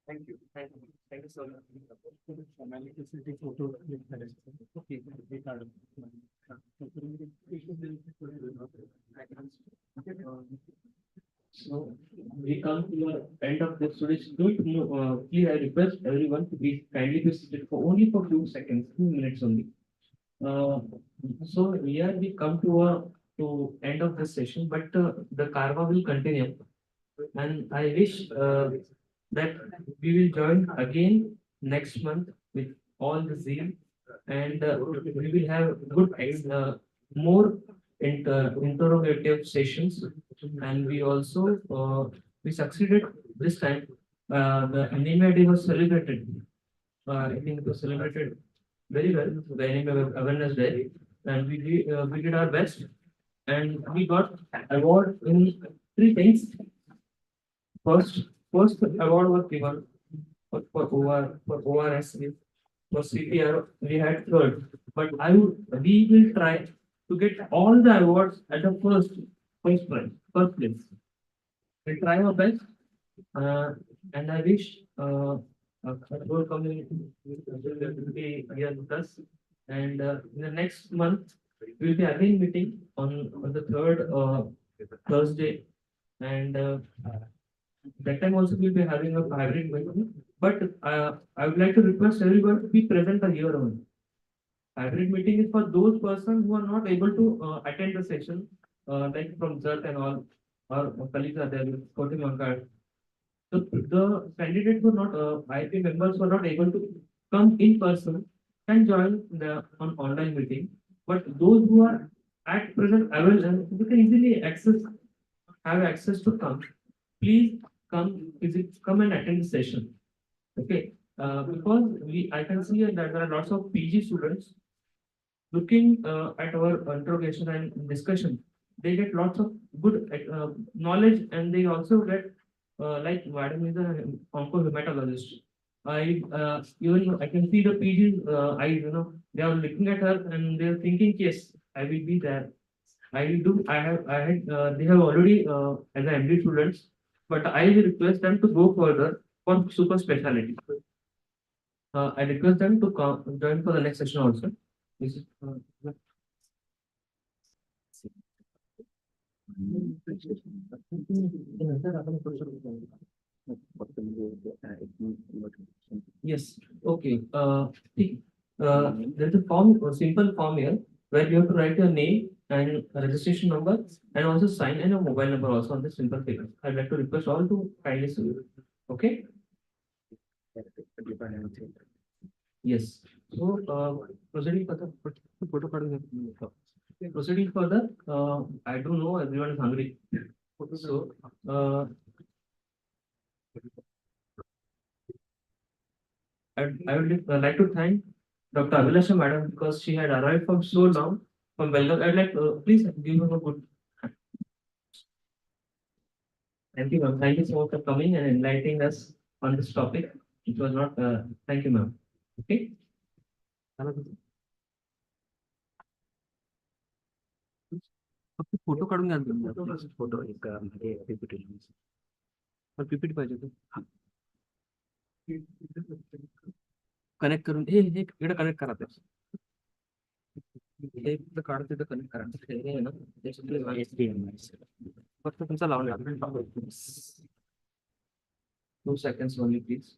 Thank you. Thank you. Thank you so much. So we come to the end of this today's please I request everyone to be kindly be seated for only for few seconds, 2 minutes only. So here we come to end of this session, but the Carva will continue, and I wish that we will join again next month with all the zeal, and we will have good more interrogative sessions, and we also we succeeded this time. The Anemia Day was celebrated. I think it was celebrated very well, the Anemia Awareness Day, and we did our best, and we got award in three things. First award was given for ORS. For CPR, we had third, but we will try to get all the awards at the first place. We'll try our best, and I wish the whole community will be here with us. And in the next month, we'll be again meeting on the third Thursday, and that time also we'll be having a hybrid meeting. But I would like to request everyone to be present here only. Hybrid meeting is for those persons who are not able to attend the session, like from ZERT and all, or colleagues are there with voting on card. So the candidates were not, IP members were not able to come in person and join the online meeting. But those who are at present available, they can easily have access to come. Please come and attend the session. Okay, because I can see that there are lots of PG students looking at our interrogation and discussion. They get lots of good knowledge, and they also get like madam is an oncohematologist. Even I can see the PG's eyes. They are looking at her and they are thinking, yes, I will be there. I will do. I had. They have already as an MD students, but I will request them to go further for super specialty. I request them to come join for the next session also. This is, yes. Okay. There's a simple form here where you have to write your name and registration number, and also sign in a mobile number also on this simple paper. I'd like to request all to kindly see. Okay. Yes. So, proceeding further, proceeding further, I do know everyone is hungry. So, I would like to thank Dr. Abhilasha Madam because she had arrived from so long from Belgavi. I'd like please give her a good. Thank you, ma'am. Thank you so much for coming and enlightening us on this topic. It was not. Thank you, ma'am. Okay. फक्त photo काढून घ्या ना. Photo एक PPT PPT पाहिजे होतं. Connect करून हे इकडे connect करा ते. हे इकडे काढून तिथं कनेक्ट करा. हे आहे ना फक्त तुमचा लावून 2 seconds only, please.